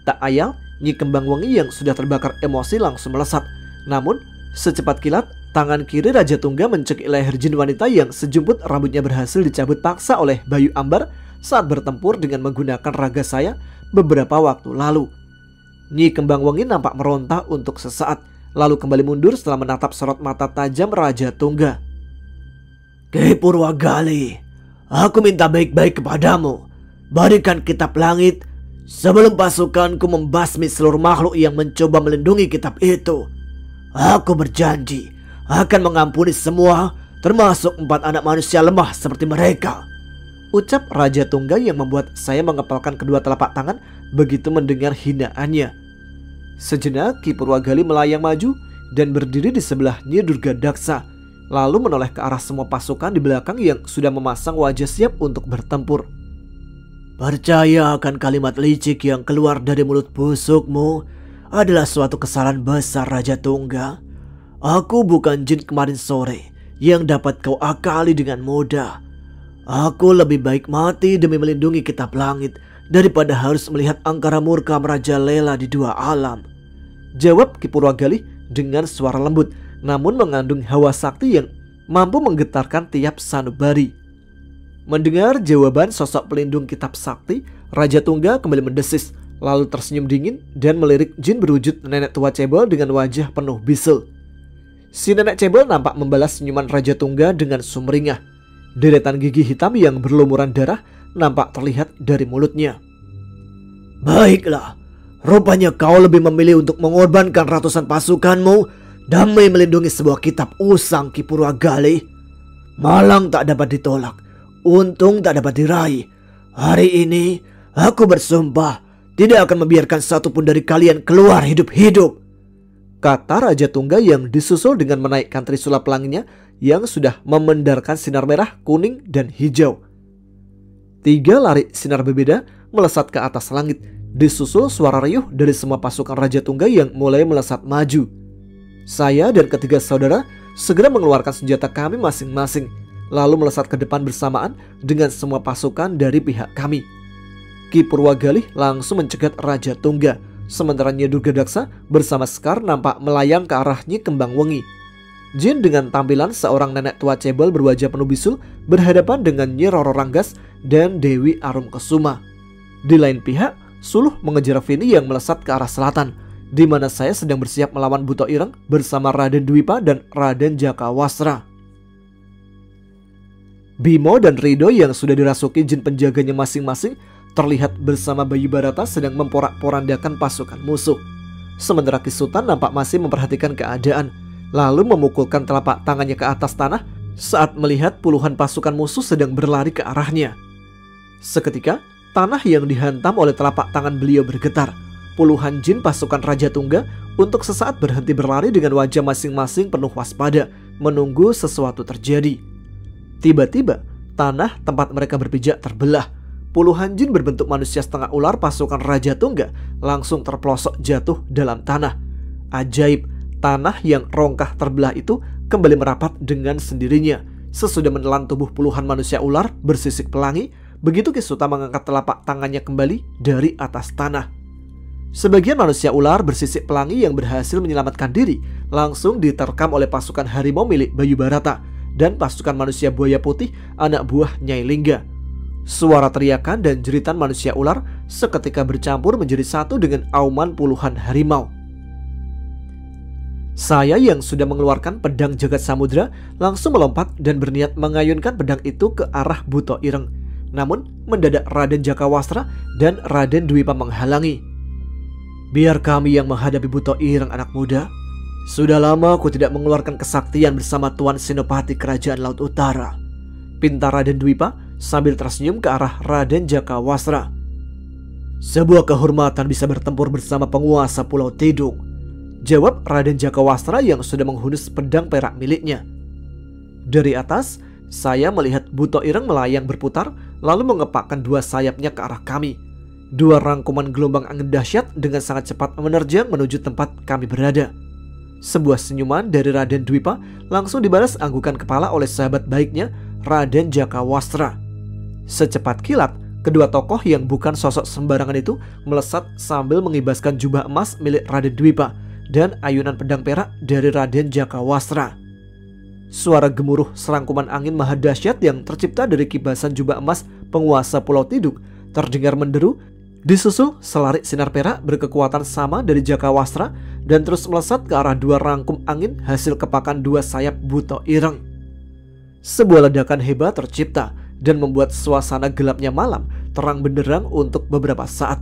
Tak ayal, Nyi Kembang Wengi yang sudah terbakar emosi langsung melesat. Namun secepat kilat, tangan kiri Raja Tungga mencekik leher jin wanita yang sejumput rambutnya berhasil dicabut paksa oleh Bayu Ambar saat bertempur dengan menggunakan raga saya beberapa waktu lalu. Nyi Kembang Wengi nampak meronta untuk sesaat, lalu kembali mundur setelah menatap sorot mata tajam Raja Tungga. "Ki Purwagali, aku minta baik-baik kepadamu. Berikan kitab langit sebelum pasukanku membasmi seluruh makhluk yang mencoba melindungi kitab itu. Aku berjanji akan mengampuni semua, termasuk 4 anak manusia lemah seperti mereka," ucap Raja Tungga yang membuat saya mengepalkan kedua telapak tangan begitu mendengar hinaannya. Sejenak Ki Purwagali melayang maju dan berdiri di sebelah Nyi Durgadaksa, lalu menoleh ke arah semua pasukan di belakang yang sudah memasang wajah siap untuk bertempur. Percaya akan kalimat licik yang keluar dari mulut busukmu adalah suatu kesalahan besar, Raja Tungga. Aku bukan jin kemarin sore yang dapat kau akali dengan mudah. Aku lebih baik mati demi melindungi kitab langit daripada harus melihat angkara murka merajalela di dua alam, jawab Ki Purwagali dengan suara lembut namun mengandung hawa sakti yang mampu menggetarkan tiap sanubari. Mendengar jawaban sosok pelindung kitab sakti, Raja Tungga kembali mendesis, lalu tersenyum dingin dan melirik jin berwujud nenek tua cebol dengan wajah penuh bisul. Si nenek cebol nampak membalas senyuman Raja Tungga dengan sumringah. Deretan gigi hitam yang berlumuran darah nampak terlihat dari mulutnya. Baiklah, rupanya kau lebih memilih untuk mengorbankan ratusan pasukanmu demi melindungi sebuah kitab usang, Ki Purwagali. Malang tak dapat ditolak, untung tak dapat diraih. Hari ini aku bersumpah tidak akan membiarkan satupun dari kalian keluar hidup-hidup, kata Raja Tungga yang disusul dengan menaikkan trisula pelanginya yang sudah memendarkan sinar merah, kuning, dan hijau. 3 lari sinar berbeda melesat ke atas langit, disusul suara riuh dari semua pasukan Raja Tungga yang mulai melesat maju. Saya dan ketiga saudara segera mengeluarkan senjata kami masing-masing, lalu melesat ke depan bersamaan dengan semua pasukan dari pihak kami. Ki Purwagali langsung mencegat Raja Tungga, sementara Nyi Durgadaksa bersama Sekar nampak melayang ke arah Nyi Kembang Wengi. Jin dengan tampilan seorang nenek tua cebol berwajah penuh bisul berhadapan dengan Nyi Roro Ranggas dan Dewi Arum Kesuma. Di lain pihak, Suluh mengejar Vini yang melesat ke arah selatan, di mana saya sedang bersiap melawan Buto Ireng bersama Raden Dwipa dan Raden Jakawastra. Bimo dan Rido yang sudah dirasuki jin penjaganya masing-masing terlihat bersama Bayu Barata sedang memporak-porandakan pasukan musuh. Sementara Ki Sultan nampak masih memperhatikan keadaan, lalu memukulkan telapak tangannya ke atas tanah saat melihat puluhan pasukan musuh sedang berlari ke arahnya. Seketika, tanah yang dihantam oleh telapak tangan beliau bergetar. Puluhan jin pasukan Raja Tungga untuk sesaat berhenti berlari dengan wajah masing-masing penuh waspada, menunggu sesuatu terjadi. Tiba-tiba, tanah tempat mereka berpijak terbelah. Puluhan jin berbentuk manusia setengah ular pasukan Raja Tungga langsung terpelosok jatuh dalam tanah. Ajaib, tanah yang rongkah terbelah itu kembali merapat dengan sendirinya. Sesudah menelan tubuh puluhan manusia ular bersisik pelangi, begitu Ki Suta mengangkat telapak tangannya kembali dari atas tanah. Sebagian manusia ular bersisik pelangi yang berhasil menyelamatkan diri langsung diterkam oleh pasukan harimau milik Bayu Barata dan pasukan manusia buaya putih anak buah Nyai Lingga. Suara teriakan dan jeritan manusia ular seketika bercampur menjadi satu dengan auman puluhan harimau. Saya yang sudah mengeluarkan pedang jagat samudra langsung melompat dan berniat mengayunkan pedang itu ke arah Buto Ireng. Namun mendadak Raden Jakawastra dan Raden Dwipa menghalangi. Biar kami yang menghadapi Buto Ireng, anak muda. Sudah lama aku tidak mengeluarkan kesaktian bersama Tuan Senopati Kerajaan Laut Utara, pinta Raden Dwipa sambil tersenyum ke arah Raden Jakawastra. Sebuah kehormatan bisa bertempur bersama penguasa Pulau Tidung, jawab Raden Jakawastra yang sudah menghunus pedang perak miliknya. Dari atas, saya melihat Buto Ireng melayang berputar lalu mengepakkan dua sayapnya ke arah kami. Dua rangkuman gelombang angin dahsyat dengan sangat cepat menerjang menuju tempat kami berada. Sebuah senyuman dari Raden Dwipa langsung dibalas anggukan kepala oleh sahabat baiknya Raden Jakawastra. Secepat kilat, kedua tokoh yang bukan sosok sembarangan itu melesat sambil mengibaskan jubah emas milik Raden Dwipa dan ayunan pedang perak dari Raden Jakawastra. Suara gemuruh serangkuman angin maha dahsyat yang tercipta dari kibasan jubah emas penguasa Pulau Tidung terdengar menderu, disusul selarik sinar perak berkekuatan sama dari Jakawastra dan terus melesat ke arah dua rangkum angin hasil kepakan dua sayap Buto Ireng. Sebuah ledakan hebat tercipta dan membuat suasana gelapnya malam terang benderang untuk beberapa saat.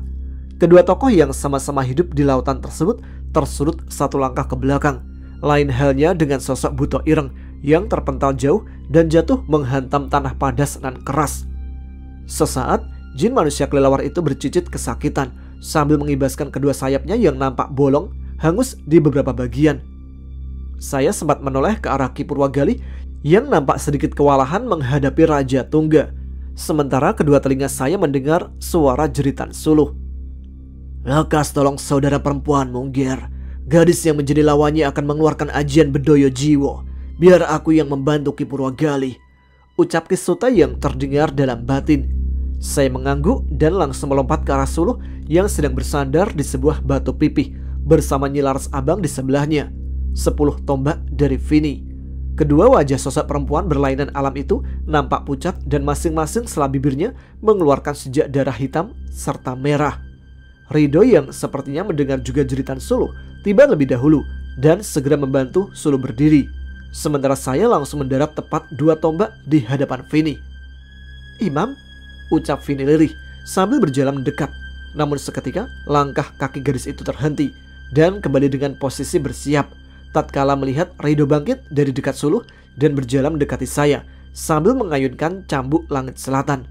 Kedua tokoh yang sama-sama hidup di lautan tersebut tersurut satu langkah ke belakang. Lain halnya dengan sosok Buto Ireng yang terpental jauh dan jatuh menghantam tanah padas dan keras. Sesaat, jin manusia kelelawar itu bercicit kesakitan sambil mengibaskan kedua sayapnya yang nampak bolong, hangus di beberapa bagian. Saya sempat menoleh ke arah Ki Purwagali yang nampak sedikit kewalahan menghadapi Raja Tungga. Sementara kedua telinga saya mendengar suara jeritan suluh. "Rakas, tolong saudara perempuanmu, Ger. Gadis yang menjadi lawannya akan mengeluarkan ajian Bedoyo Jiwo. Biar aku yang membantu Ki Purwagali," ucap Ki Suta yang terdengar dalam batin. Saya mengangguk dan langsung melompat ke arah suluh yang sedang bersandar di sebuah batu pipih bersama Nyi Laras Abang di sebelahnya. 10 tombak dari Vini. Kedua wajah sosok perempuan berlainan alam itu nampak pucat dan masing-masing sela bibirnya mengeluarkan sejak darah hitam serta merah. Rido yang sepertinya mendengar juga jeritan suluh tiba lebih dahulu dan segera membantu suluh berdiri. Sementara saya langsung mendarat tepat 2 tombak di hadapan Vini. "Imam," ucap Vini lirih sambil berjalan mendekat. Namun seketika langkah kaki gadis itu terhenti dan kembali dengan posisi bersiap. Tatkala melihat Rido bangkit dari dekat suluh dan berjalan mendekati saya sambil mengayunkan cambuk langit selatan.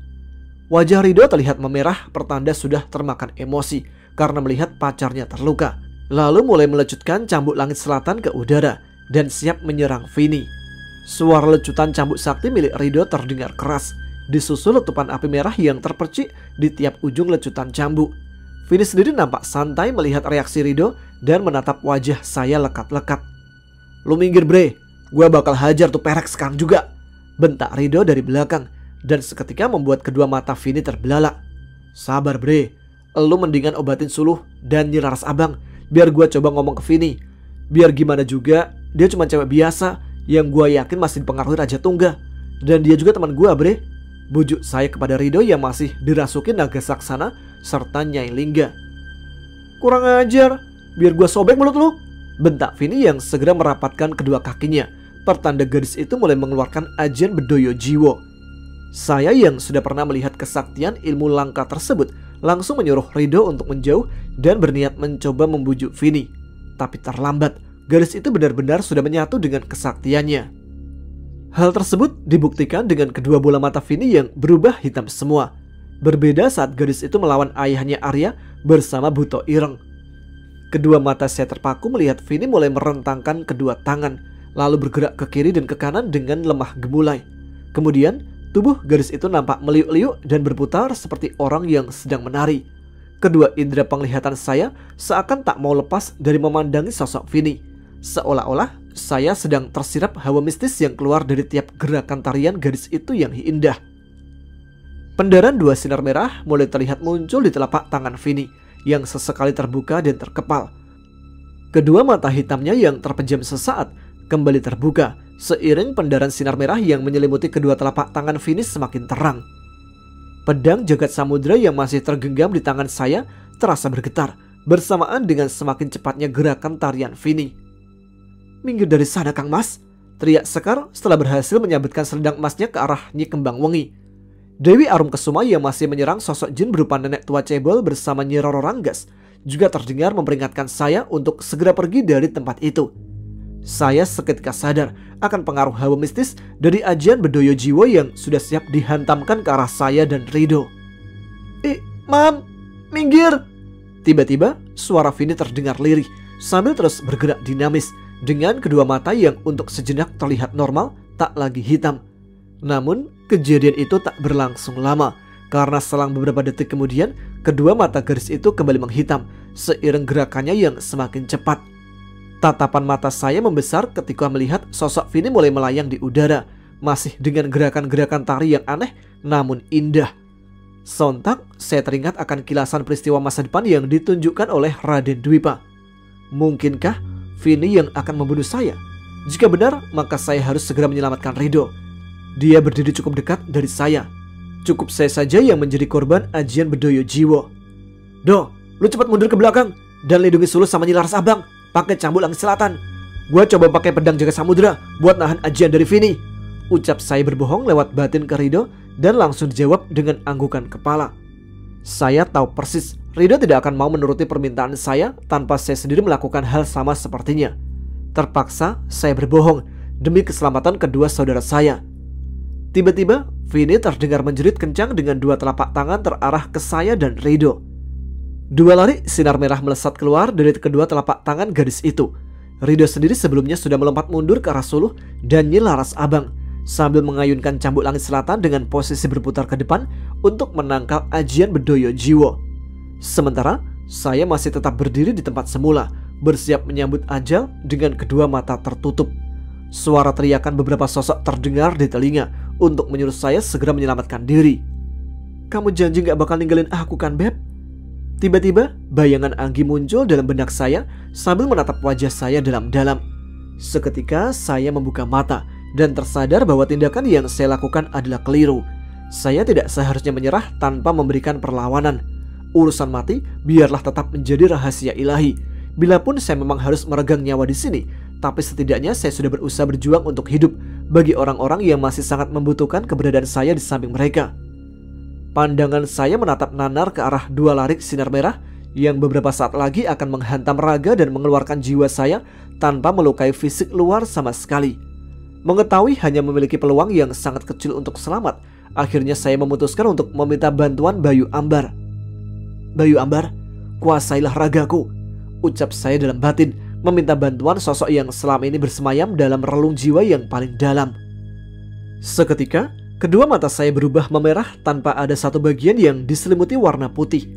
Wajah Rido terlihat memerah pertanda sudah termakan emosi karena melihat pacarnya terluka. Lalu mulai melecutkan cambuk langit selatan ke udara dan siap menyerang Vini. Suara lecutan cambuk sakti milik Rido terdengar keras, disusul letupan api merah yang terpercik di tiap ujung lecutan cambuk. Vini sendiri nampak santai melihat reaksi Rido dan menatap wajah saya lekat-lekat. "Lu minggir bre, gue bakal hajar tuh perek sekarang juga," bentak Rido dari belakang dan seketika membuat kedua mata Vini terbelalak. "Sabar bre, lu mendingan obatin suluh dan Nyi Laras Abang biar gue coba ngomong ke Vini. Biar gimana juga dia cuma cewek biasa yang gue yakin masih dipengaruhi Raja Tungga. Dan dia juga teman gue bre," bujuk saya kepada Rido yang masih dirasuki naga saksana serta Nyai Lingga. "Kurang ajar, biar gue sobek mulut lu," bentak Vini yang segera merapatkan kedua kakinya. Pertanda gadis itu mulai mengeluarkan ajian Bedoyo Jiwo. Saya yang sudah pernah melihat kesaktian ilmu langka tersebut langsung menyuruh Rido untuk menjauh dan berniat mencoba membujuk Vini. Tapi terlambat, gadis itu benar-benar sudah menyatu dengan kesaktiannya. Hal tersebut dibuktikan dengan kedua bola mata Vini yang berubah hitam semua. Berbeda saat gadis itu melawan ayahnya Arya bersama Buto Ireng. Kedua mata saya terpaku melihat Vini mulai merentangkan kedua tangan, lalu bergerak ke kiri dan ke kanan dengan lemah gemulai. Kemudian tubuh gadis itu nampak meliuk-liuk dan berputar seperti orang yang sedang menari. Kedua indera penglihatan saya seakan tak mau lepas dari memandangi sosok Vini. Seolah-olah saya sedang tersirap hawa mistis yang keluar dari tiap gerakan tarian gadis itu yang indah. Pendaran 2 sinar merah mulai terlihat muncul di telapak tangan Vini yang sesekali terbuka dan terkepal. Kedua mata hitamnya yang terpejam sesaat kembali terbuka seiring pendaran sinar merah yang menyelimuti kedua telapak tangan Vini semakin terang. Pedang jagat samudra yang masih tergenggam di tangan saya terasa bergetar bersamaan dengan semakin cepatnya gerakan tarian Vini. "Minggir dari sana Kang Mas," teriak Sekar setelah berhasil menyabetkan selendang emasnya ke arah Nyi Kembang Wengi. Dewi Arum Kesuma yang masih menyerang sosok jin berupa nenek tua cebol bersama Nyi Roro Ranggas juga terdengar memperingatkan saya untuk segera pergi dari tempat itu. Saya seketika sadar akan pengaruh hawa mistis dari ajian Bedoyo Jiwo yang sudah siap dihantamkan ke arah saya dan Rido. Mam, minggir!" Tiba-tiba suara Vini terdengar lirih sambil terus bergerak dinamis dengan kedua mata yang untuk sejenak terlihat normal tak lagi hitam. Namun kejadian itu tak berlangsung lama karena selang beberapa detik kemudian kedua mata gadis itu kembali menghitam seiring gerakannya yang semakin cepat. Tatapan mata saya membesar ketika melihat sosok Vini mulai melayang di udara, masih dengan gerakan-gerakan tari yang aneh namun indah. Sontak saya teringat akan kilasan peristiwa masa depan yang ditunjukkan oleh Raden Dwipa. Mungkinkah Vini yang akan membunuh saya? Jika benar, maka saya harus segera menyelamatkan Rido. Dia berdiri cukup dekat dari saya. Cukup saya saja yang menjadi korban ajian Bedoyo Jiwo. "Do, lu cepat mundur ke belakang dan lindungi suluh sama Nyi Laras Abang pakai cambuk langit selatan. Gua coba pakai pedang jaga samudra buat nahan ajian dari Vini," ucap saya berbohong lewat batin ke Rido dan langsung dijawab dengan anggukan kepala. Saya tahu persis Rido tidak akan mau menuruti permintaan saya tanpa saya sendiri melakukan hal sama sepertinya. Terpaksa saya berbohong demi keselamatan kedua saudara saya. Tiba-tiba Vini terdengar menjerit kencang dengan dua telapak tangan terarah ke saya dan Rido. Dua lari sinar merah melesat keluar dari kedua telapak tangan gadis itu. Ridho sendiri sebelumnya sudah melompat mundur ke arah Suluh dan Nyi Laras Abang sambil mengayunkan cambuk langit selatan dengan posisi berputar ke depan untuk menangkal ajian Bedoyo Jiwo. Sementara saya masih tetap berdiri di tempat semula, bersiap menyambut ajal dengan kedua mata tertutup. Suara teriakan beberapa sosok terdengar di telinga untuk menyuruh saya segera menyelamatkan diri. "Kamu janji gak bakal ninggalin aku kan, Beb?" Tiba-tiba bayangan Anggi muncul dalam benak saya sambil menatap wajah saya dalam-dalam. Seketika saya membuka mata dan tersadar bahwa tindakan yang saya lakukan adalah keliru. Saya tidak seharusnya menyerah tanpa memberikan perlawanan. Urusan mati biarlah tetap menjadi rahasia ilahi. Bilapun saya memang harus meregang nyawa di sini, tapi setidaknya saya sudah berusaha berjuang untuk hidup bagi orang-orang yang masih sangat membutuhkan keberadaan saya di samping mereka. Pandangan saya menatap nanar ke arah dua larik sinar merah yang beberapa saat lagi akan menghantam raga dan mengeluarkan jiwa saya tanpa melukai fisik luar sama sekali. Mengetahui hanya memiliki peluang yang sangat kecil untuk selamat, akhirnya saya memutuskan untuk meminta bantuan Bayu Ambar. "Bayu Ambar, kuasailah ragaku," ucap saya dalam batin, meminta bantuan sosok yang selama ini bersemayam dalam relung jiwa yang paling dalam. Seketika kedua mata saya berubah memerah tanpa ada satu bagian yang diselimuti warna putih.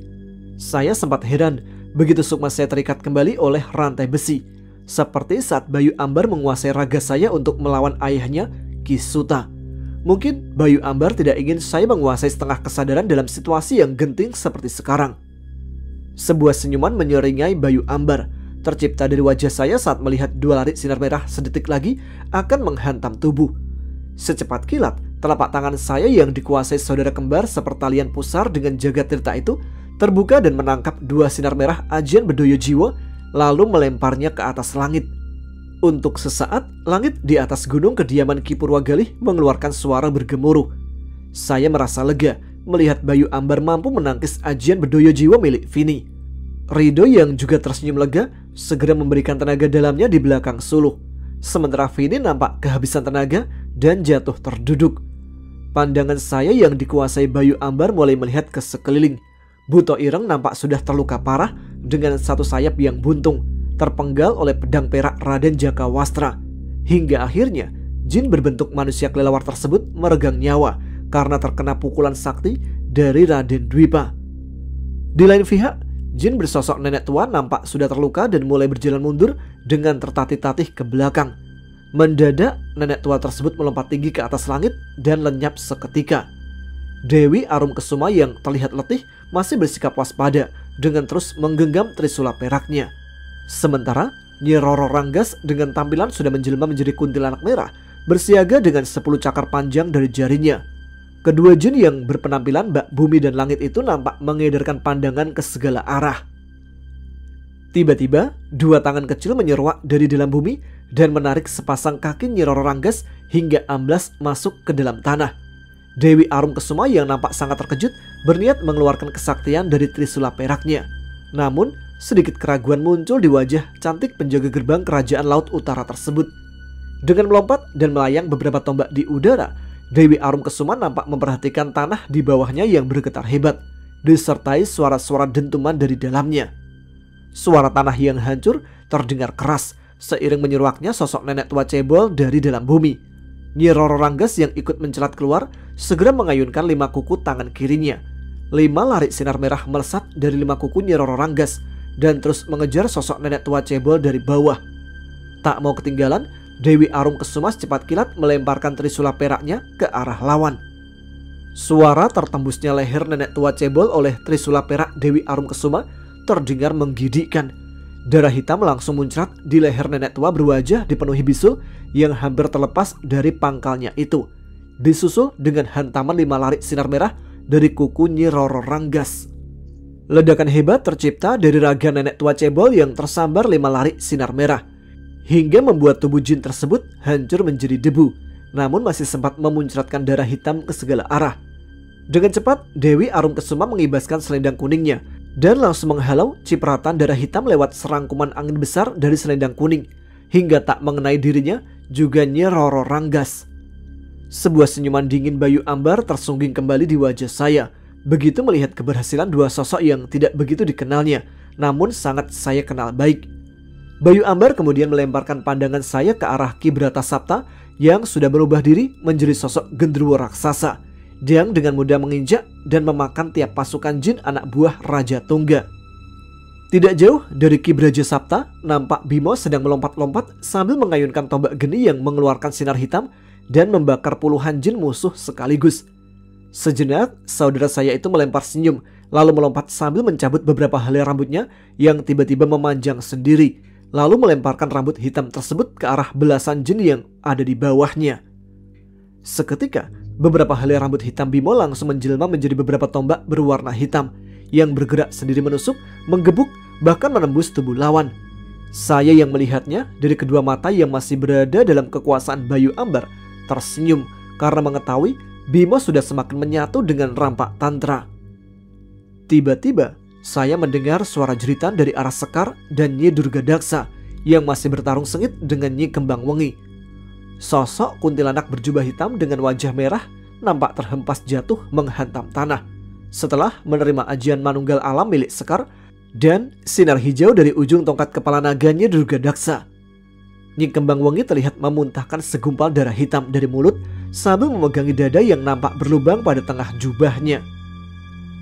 Saya sempat heran begitu sukma saya terikat kembali oleh rantai besi, seperti saat Bayu Ambar menguasai raga saya untuk melawan ayahnya, Ki Suta. Mungkin Bayu Ambar tidak ingin saya menguasai setengah kesadaran dalam situasi yang genting seperti sekarang. Sebuah senyuman menyeringai Bayu Ambar tercipta dari wajah saya saat melihat dua larik sinar merah sedetik lagi akan menghantam tubuh. Secepat kilat, telapak tangan saya yang dikuasai saudara kembar sepertalian pusar dengan jagat tirta itu terbuka dan menangkap dua sinar merah ajian Bedoyo Jiwo, lalu melemparnya ke atas langit. Untuk sesaat, langit di atas gunung kediaman Ki Purwagalih mengeluarkan suara bergemuruh. Saya merasa lega melihat Bayu Ambar mampu menangkis ajian Bedoyo Jiwo milik Vini. Ridho yang juga tersenyum lega segera memberikan tenaga dalamnya di belakang Suluh. Sementara Vini nampak kehabisan tenaga dan jatuh terduduk. Pandangan saya yang dikuasai Bayu Ambar mulai melihat ke sekeliling. Buto Ireng nampak sudah terluka parah dengan satu sayap yang buntung, terpenggal oleh pedang perak Raden Jakawastra. Hingga akhirnya jin berbentuk manusia kelelawar tersebut meregang nyawa karena terkena pukulan sakti dari Raden Dwipa. Di lain pihak, jin bersosok nenek tua nampak sudah terluka dan mulai berjalan mundur dengan tertatih-tatih ke belakang. Mendadak nenek tua tersebut melompat tinggi ke atas langit dan lenyap seketika. Dewi Arum Kesuma yang terlihat letih masih bersikap waspada dengan terus menggenggam trisula peraknya. Sementara Nyi Roro Ranggas dengan tampilan sudah menjelma menjadi kuntilanak merah, bersiaga dengan 10 cakar panjang dari jarinya. Kedua jin yang berpenampilan bak bumi dan langit itu nampak mengedarkan pandangan ke segala arah. Tiba-tiba dua tangan kecil menyeruak dari dalam bumi dan menarik sepasang kaki Nyi Roro Ranggas hingga amblas masuk ke dalam tanah. Dewi Arum Kesuma yang nampak sangat terkejut berniat mengeluarkan kesaktian dari trisula peraknya. Namun sedikit keraguan muncul di wajah cantik penjaga gerbang kerajaan laut utara tersebut. Dengan melompat dan melayang beberapa tombak di udara, Dewi Arum Kesuma nampak memperhatikan tanah di bawahnya yang bergetar hebat, disertai suara-suara dentuman dari dalamnya. Suara tanah yang hancur terdengar keras seiring menyeruaknya sosok nenek tua cebol dari dalam bumi. Nyi Roro Ranggas yang ikut mencelat keluar segera mengayunkan 5 kuku tangan kirinya. 5 larik sinar merah melesat dari 5 kuku Nyi Roro Ranggas dan terus mengejar sosok nenek tua cebol dari bawah. Tak mau ketinggalan, Dewi Arum Kesuma secepat kilat melemparkan trisula peraknya ke arah lawan. Suara tertembusnya leher nenek tua cebol oleh trisula perak Dewi Arum Kesuma terdengar menggigikkan. Darah hitam langsung muncrat di leher nenek tua berwajah dipenuhi bisul yang hampir terlepas dari pangkalnya itu, disusul dengan hantaman 5 larik sinar merah dari kuku Nyi Roro Ranggas. Ledakan hebat tercipta dari raga nenek tua cebol yang tersambar 5 larik sinar merah, hingga membuat tubuh jin tersebut hancur menjadi debu, namun masih sempat memuncratkan darah hitam ke segala arah. Dengan cepat, Dewi Arum Kesuma mengibaskan selendang kuningnya dan langsung menghalau cipratan darah hitam lewat serangkuman angin besar dari selendang kuning, hingga tak mengenai dirinya juga Nyi Roro Ranggas. Sebuah senyuman dingin Bayu Ambar tersungging kembali di wajah saya, begitu melihat keberhasilan dua sosok yang tidak begitu dikenalnya, namun sangat saya kenal baik. Bayu Ambar kemudian melemparkan pandangan saya ke arah Ki Bratasapta yang sudah berubah diri menjadi sosok genderuwo raksasa yang dengan mudah menginjak dan memakan tiap pasukan jin anak buah Raja Tungga. Tidak jauh dari Ki Bratasapta, nampak Bimo sedang melompat-lompat sambil mengayunkan tombak geni yang mengeluarkan sinar hitam dan membakar puluhan jin musuh sekaligus. Sejenak, saudara saya itu melempar senyum, lalu melompat sambil mencabut beberapa helai rambutnya yang tiba-tiba memanjang sendiri, lalu melemparkan rambut hitam tersebut ke arah belasan jin yang ada di bawahnya. Seketika, beberapa helai rambut hitam Bimo langsung menjelma menjadi beberapa tombak berwarna hitam yang bergerak sendiri menusuk, menggebuk, bahkan menembus tubuh lawan. Saya yang melihatnya dari kedua mata yang masih berada dalam kekuasaan Bayu Ambar tersenyum karena mengetahui Bimo sudah semakin menyatu dengan rampak tantra. Tiba-tiba saya mendengar suara jeritan dari arah Sekar dan Nyi Durgadaksa yang masih bertarung sengit dengan Nyi Kembang Wengi. Sosok kuntilanak berjubah hitam dengan wajah merah nampak terhempas jatuh menghantam tanah setelah menerima ajian manunggal alam milik Sekar dan sinar hijau dari ujung tongkat kepala naganya Durgadaksa. Nyi Kembang Wengi terlihat memuntahkan segumpal darah hitam dari mulut sambil memegangi dada yang nampak berlubang pada tengah jubahnya.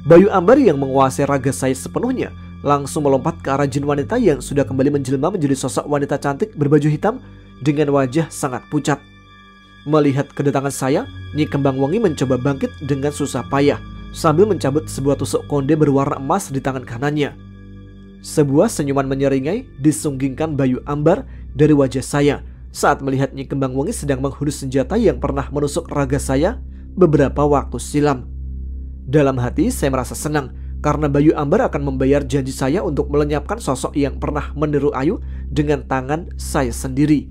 Bayu Ambar yang menguasai raga saya sepenuhnya langsung melompat ke arah jin wanita yang sudah kembali menjelma menjadi sosok wanita cantik berbaju hitam dengan wajah sangat pucat. Melihat kedatangan saya, Nyi Kembang Wengi mencoba bangkit dengan susah payah sambil mencabut sebuah tusuk konde berwarna emas di tangan kanannya. Sebuah senyuman menyeringai disunggingkan Bayu Ambar dari wajah saya saat melihat Nyi Kembang Wengi sedang menghunus senjata yang pernah menusuk raga saya beberapa waktu silam. Dalam hati saya merasa senang karena Bayu Ambar akan membayar janji saya untuk melenyapkan sosok yang pernah meniru Ayu dengan tangan saya sendiri.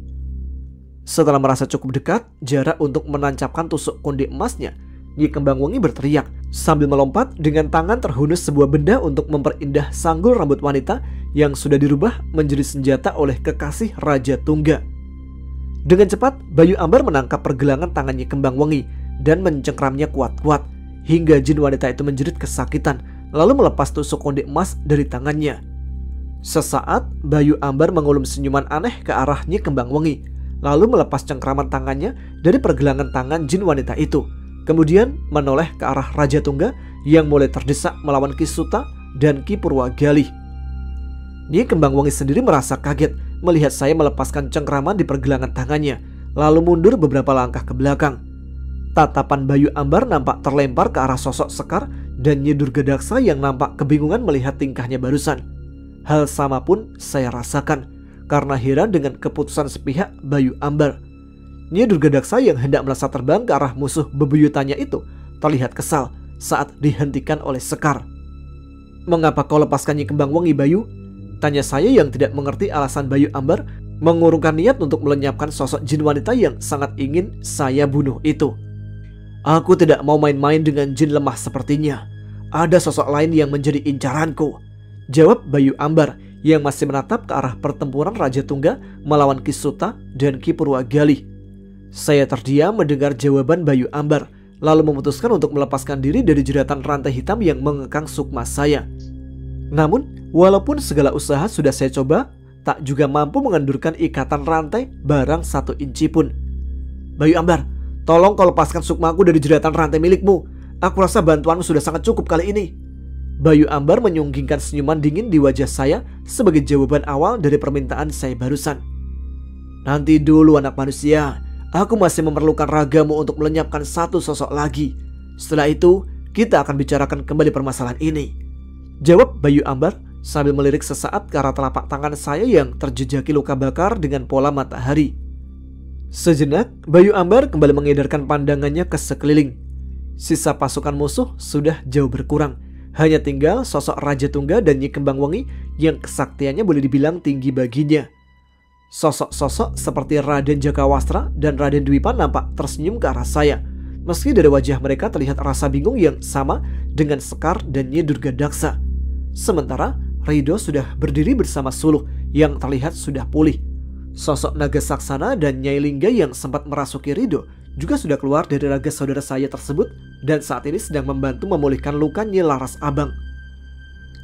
Setelah merasa cukup dekat jarak untuk menancapkan tusuk konde emasnya, Nyi Kembang Wengi berteriak sambil melompat dengan tangan terhunus sebuah benda untuk memperindah sanggul rambut wanita yang sudah dirubah menjadi senjata oleh kekasih Raja Tungga. Dengan cepat, Bayu Ambar menangkap pergelangan tangan Nyi Kembang Wengi dan mencengkramnya kuat-kuat hingga jin wanita itu menjerit kesakitan lalu melepas tusuk konde emas dari tangannya. Sesaat, Bayu Ambar mengulum senyuman aneh ke arah Nyi Kembang Wengi lalu melepas cengkraman tangannya dari pergelangan tangan jin wanita itu, kemudian menoleh ke arah Raja Tungga yang mulai terdesak melawan Ki Suta dan Ki Purwagali. Nyi Kembang Wengi sendiri merasa kaget melihat saya melepaskan cengkraman di pergelangan tangannya, lalu mundur beberapa langkah ke belakang. Tatapan Bayu Ambar nampak terlempar ke arah sosok Sekar dan Nyi Durgadaksa yang nampak kebingungan melihat tingkahnya barusan. Hal sama pun saya rasakan karena heran dengan keputusan sepihak Bayu Ambar. Nyi Durgadaksa yang hendak melesat terbang ke arah musuh bebuyutannya itu terlihat kesal saat dihentikan oleh Sekar. "Mengapa kau lepaskan Nyi Kembang Wengi, Bayu?" tanya saya yang tidak mengerti alasan Bayu Ambar mengurungkan niat untuk melenyapkan sosok jin wanita yang sangat ingin saya bunuh itu. "Aku tidak mau main-main dengan jin lemah sepertinya. Ada sosok lain yang menjadi incaranku," jawab Bayu Ambar yang masih menatap ke arah pertempuran Raja Tungga melawan Ki Suta dan Ki Purwagali. Saya terdiam mendengar jawaban Bayu Ambar, lalu memutuskan untuk melepaskan diri dari jeratan rantai hitam yang mengekang sukma saya. Namun, walaupun segala usaha sudah saya coba, tak juga mampu mengendurkan ikatan rantai barang 1 inci pun. "Bayu Ambar, tolong kau lepaskan sukmaku dari jeratan rantai milikmu. Aku rasa bantuanmu sudah sangat cukup kali ini." Bayu Ambar menyunggingkan senyuman dingin di wajah saya sebagai jawaban awal dari permintaan saya barusan. "Nanti dulu anak manusia, aku masih memerlukan ragamu untuk melenyapkan satu sosok lagi. Setelah itu, kita akan bicarakan kembali permasalahan ini," jawab Bayu Ambar sambil melirik sesaat ke arah telapak tangan saya yang terjejaki luka bakar dengan pola matahari. Sejenak, Bayu Ambar kembali mengedarkan pandangannya ke sekeliling. Sisa pasukan musuh sudah jauh berkurang. Hanya tinggal sosok Raja Tungga dan Nyi Kembang Wengi yang kesaktiannya boleh dibilang tinggi baginya. Sosok-sosok seperti Raden Jakawastra dan Raden Dwipa nampak tersenyum ke arah saya, meski dari wajah mereka terlihat rasa bingung yang sama dengan Sekar dan Nyi Durgadaksa. Sementara Ridho sudah berdiri bersama Suluh yang terlihat sudah pulih. Sosok Naga Saksana dan Nyai Lingga yang sempat merasuki Ridho juga sudah keluar dari raga saudara saya tersebut dan saat ini sedang membantu memulihkan luka Nyi Laras Abang.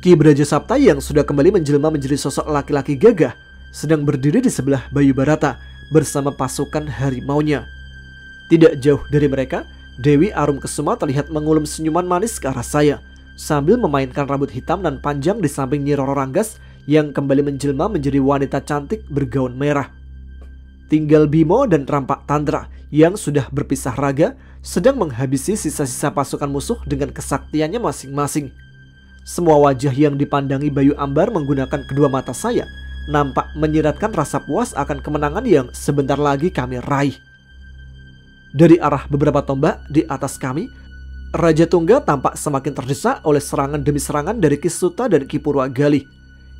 Ki Brajasapta yang sudah kembali menjelma menjadi sosok laki-laki gagah sedang berdiri di sebelah Bayu Barata bersama pasukan harimaunya. Tidak jauh dari mereka, Dewi Arumkesuma terlihat mengulum senyuman manis ke arah saya sambil memainkan rambut hitam dan panjang di samping Nyi Roro Ranggas yang kembali menjelma menjadi wanita cantik bergaun merah. Tinggal Bimo dan Rampak Tandra yang sudah berpisah raga sedang menghabisi sisa-sisa pasukan musuh dengan kesaktiannya masing-masing. Semua wajah yang dipandangi Bayu Ambar menggunakan kedua mata saya nampak menyiratkan rasa puas akan kemenangan yang sebentar lagi kami raih. Dari arah beberapa tombak di atas kami, Raja Tungga tampak semakin terdesak oleh serangan demi serangan dari Ki Suta dan Ki Purwagali,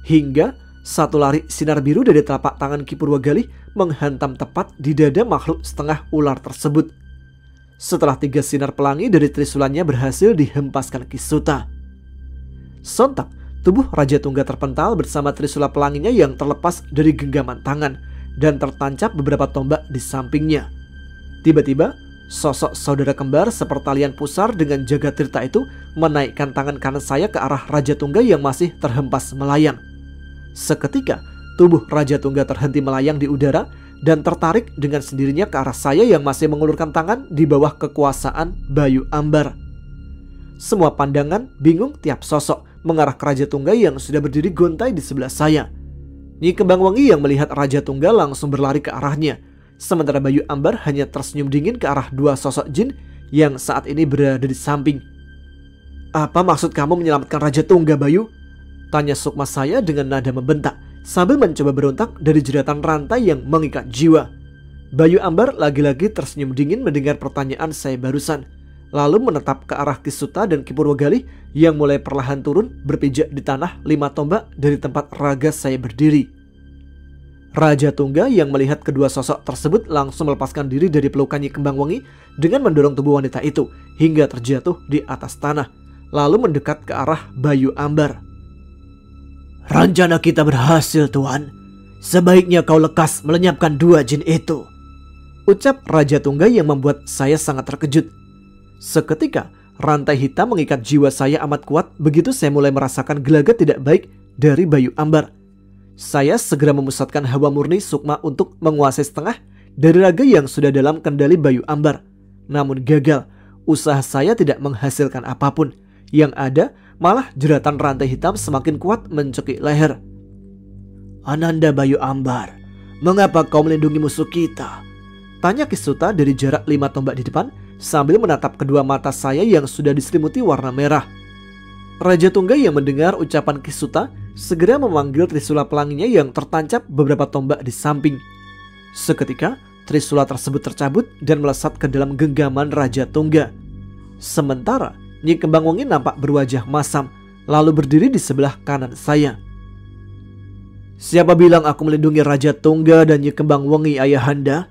hingga satu lari sinar biru dari telapak tangan Ki Purwagali menghantam tepat di dada makhluk setengah ular tersebut. Setelah 3 sinar pelangi dari trisulannya berhasil dihempaskan Ki Suta, sontak tubuh Raja Tungga terpental bersama trisula pelanginya yang terlepas dari genggaman tangan dan tertancap beberapa tombak di sampingnya. Tiba-tiba, sosok saudara kembar sepertalian pusar dengan Jagatirta itu menaikkan tangan kanan saya ke arah Raja Tungga yang masih terhempas melayang. Seketika, tubuh Raja Tungga terhenti melayang di udara dan tertarik dengan sendirinya ke arah saya yang masih mengulurkan tangan di bawah kekuasaan Bayu Ambar. Semua pandangan bingung tiap sosok mengarah ke Raja Tungga yang sudah berdiri gontai di sebelah saya. Nyi Kembangwangi yang melihat Raja Tungga langsung berlari ke arahnya, sementara Bayu Ambar hanya tersenyum dingin ke arah 2 sosok jin yang saat ini berada di samping. "Apa maksud kamu menyelamatkan Raja Tungga, Bayu?" tanya sukma saya dengan nada membentak sambil mencoba berontak dari jeratan rantai yang mengikat jiwa. Bayu Ambar lagi-lagi tersenyum dingin mendengar pertanyaan saya barusan, lalu menetap ke arah Ki Suta dan Ki Purwagali yang mulai perlahan turun berpijak di tanah 5 tombak dari tempat raga saya berdiri. Raja Tungga yang melihat kedua sosok tersebut langsung melepaskan diri dari pelukan Nyi Kembangwangi dengan mendorong tubuh wanita itu hingga terjatuh di atas tanah, lalu mendekat ke arah Bayu Ambar. "Rencana kita berhasil, Tuan. Sebaiknya kau lekas melenyapkan 2 jin itu," ucap Raja Tungga yang membuat saya sangat terkejut. Seketika, rantai hitam mengikat jiwa saya amat kuat begitu saya mulai merasakan gelagat tidak baik dari Bayu Ambar. Saya segera memusatkan hawa murni sukma untuk menguasai setengah dari raga yang sudah dalam kendali Bayu Ambar. Namun gagal, usaha saya tidak menghasilkan apapun. Yang ada malah jeratan rantai hitam semakin kuat mencekik leher. "Ananda Bayu Ambar, mengapa kau melindungi musuh kita?" tanya Ki Suta dari jarak 5 tombak di depan sambil menatap kedua mata saya yang sudah diselimuti warna merah. Raja Tungga yang mendengar ucapan Ki Suta segera memanggil trisula pelanginya yang tertancap beberapa tombak di samping. Seketika, trisula tersebut tercabut dan melesat ke dalam genggaman Raja Tungga. Sementara, Nyi Kembangwangi nampak berwajah masam, lalu berdiri di sebelah kanan saya. "Siapa bilang aku melindungi Raja Tungga dan Nyi Kembangwangi, Ayahanda?"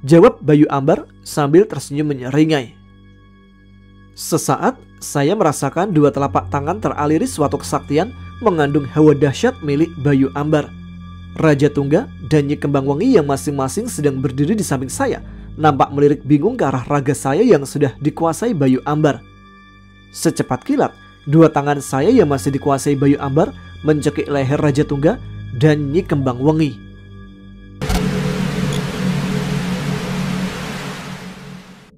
jawab Bayu Ambar sambil tersenyum menyeringai. Sesaat, saya merasakan 2 telapak tangan teraliri suatu kesaktian mengandung hawa dahsyat milik Bayu Ambar. Raja Tungga dan Nyi Kembangwangi yang masing-masing sedang berdiri di samping saya nampak melirik bingung ke arah raga saya yang sudah dikuasai Bayu Ambar. Secepat kilat, 2 tangan saya yang masih dikuasai Bayu Ambar mencekik leher Raja Tungga dan Nyi Kembangwangi.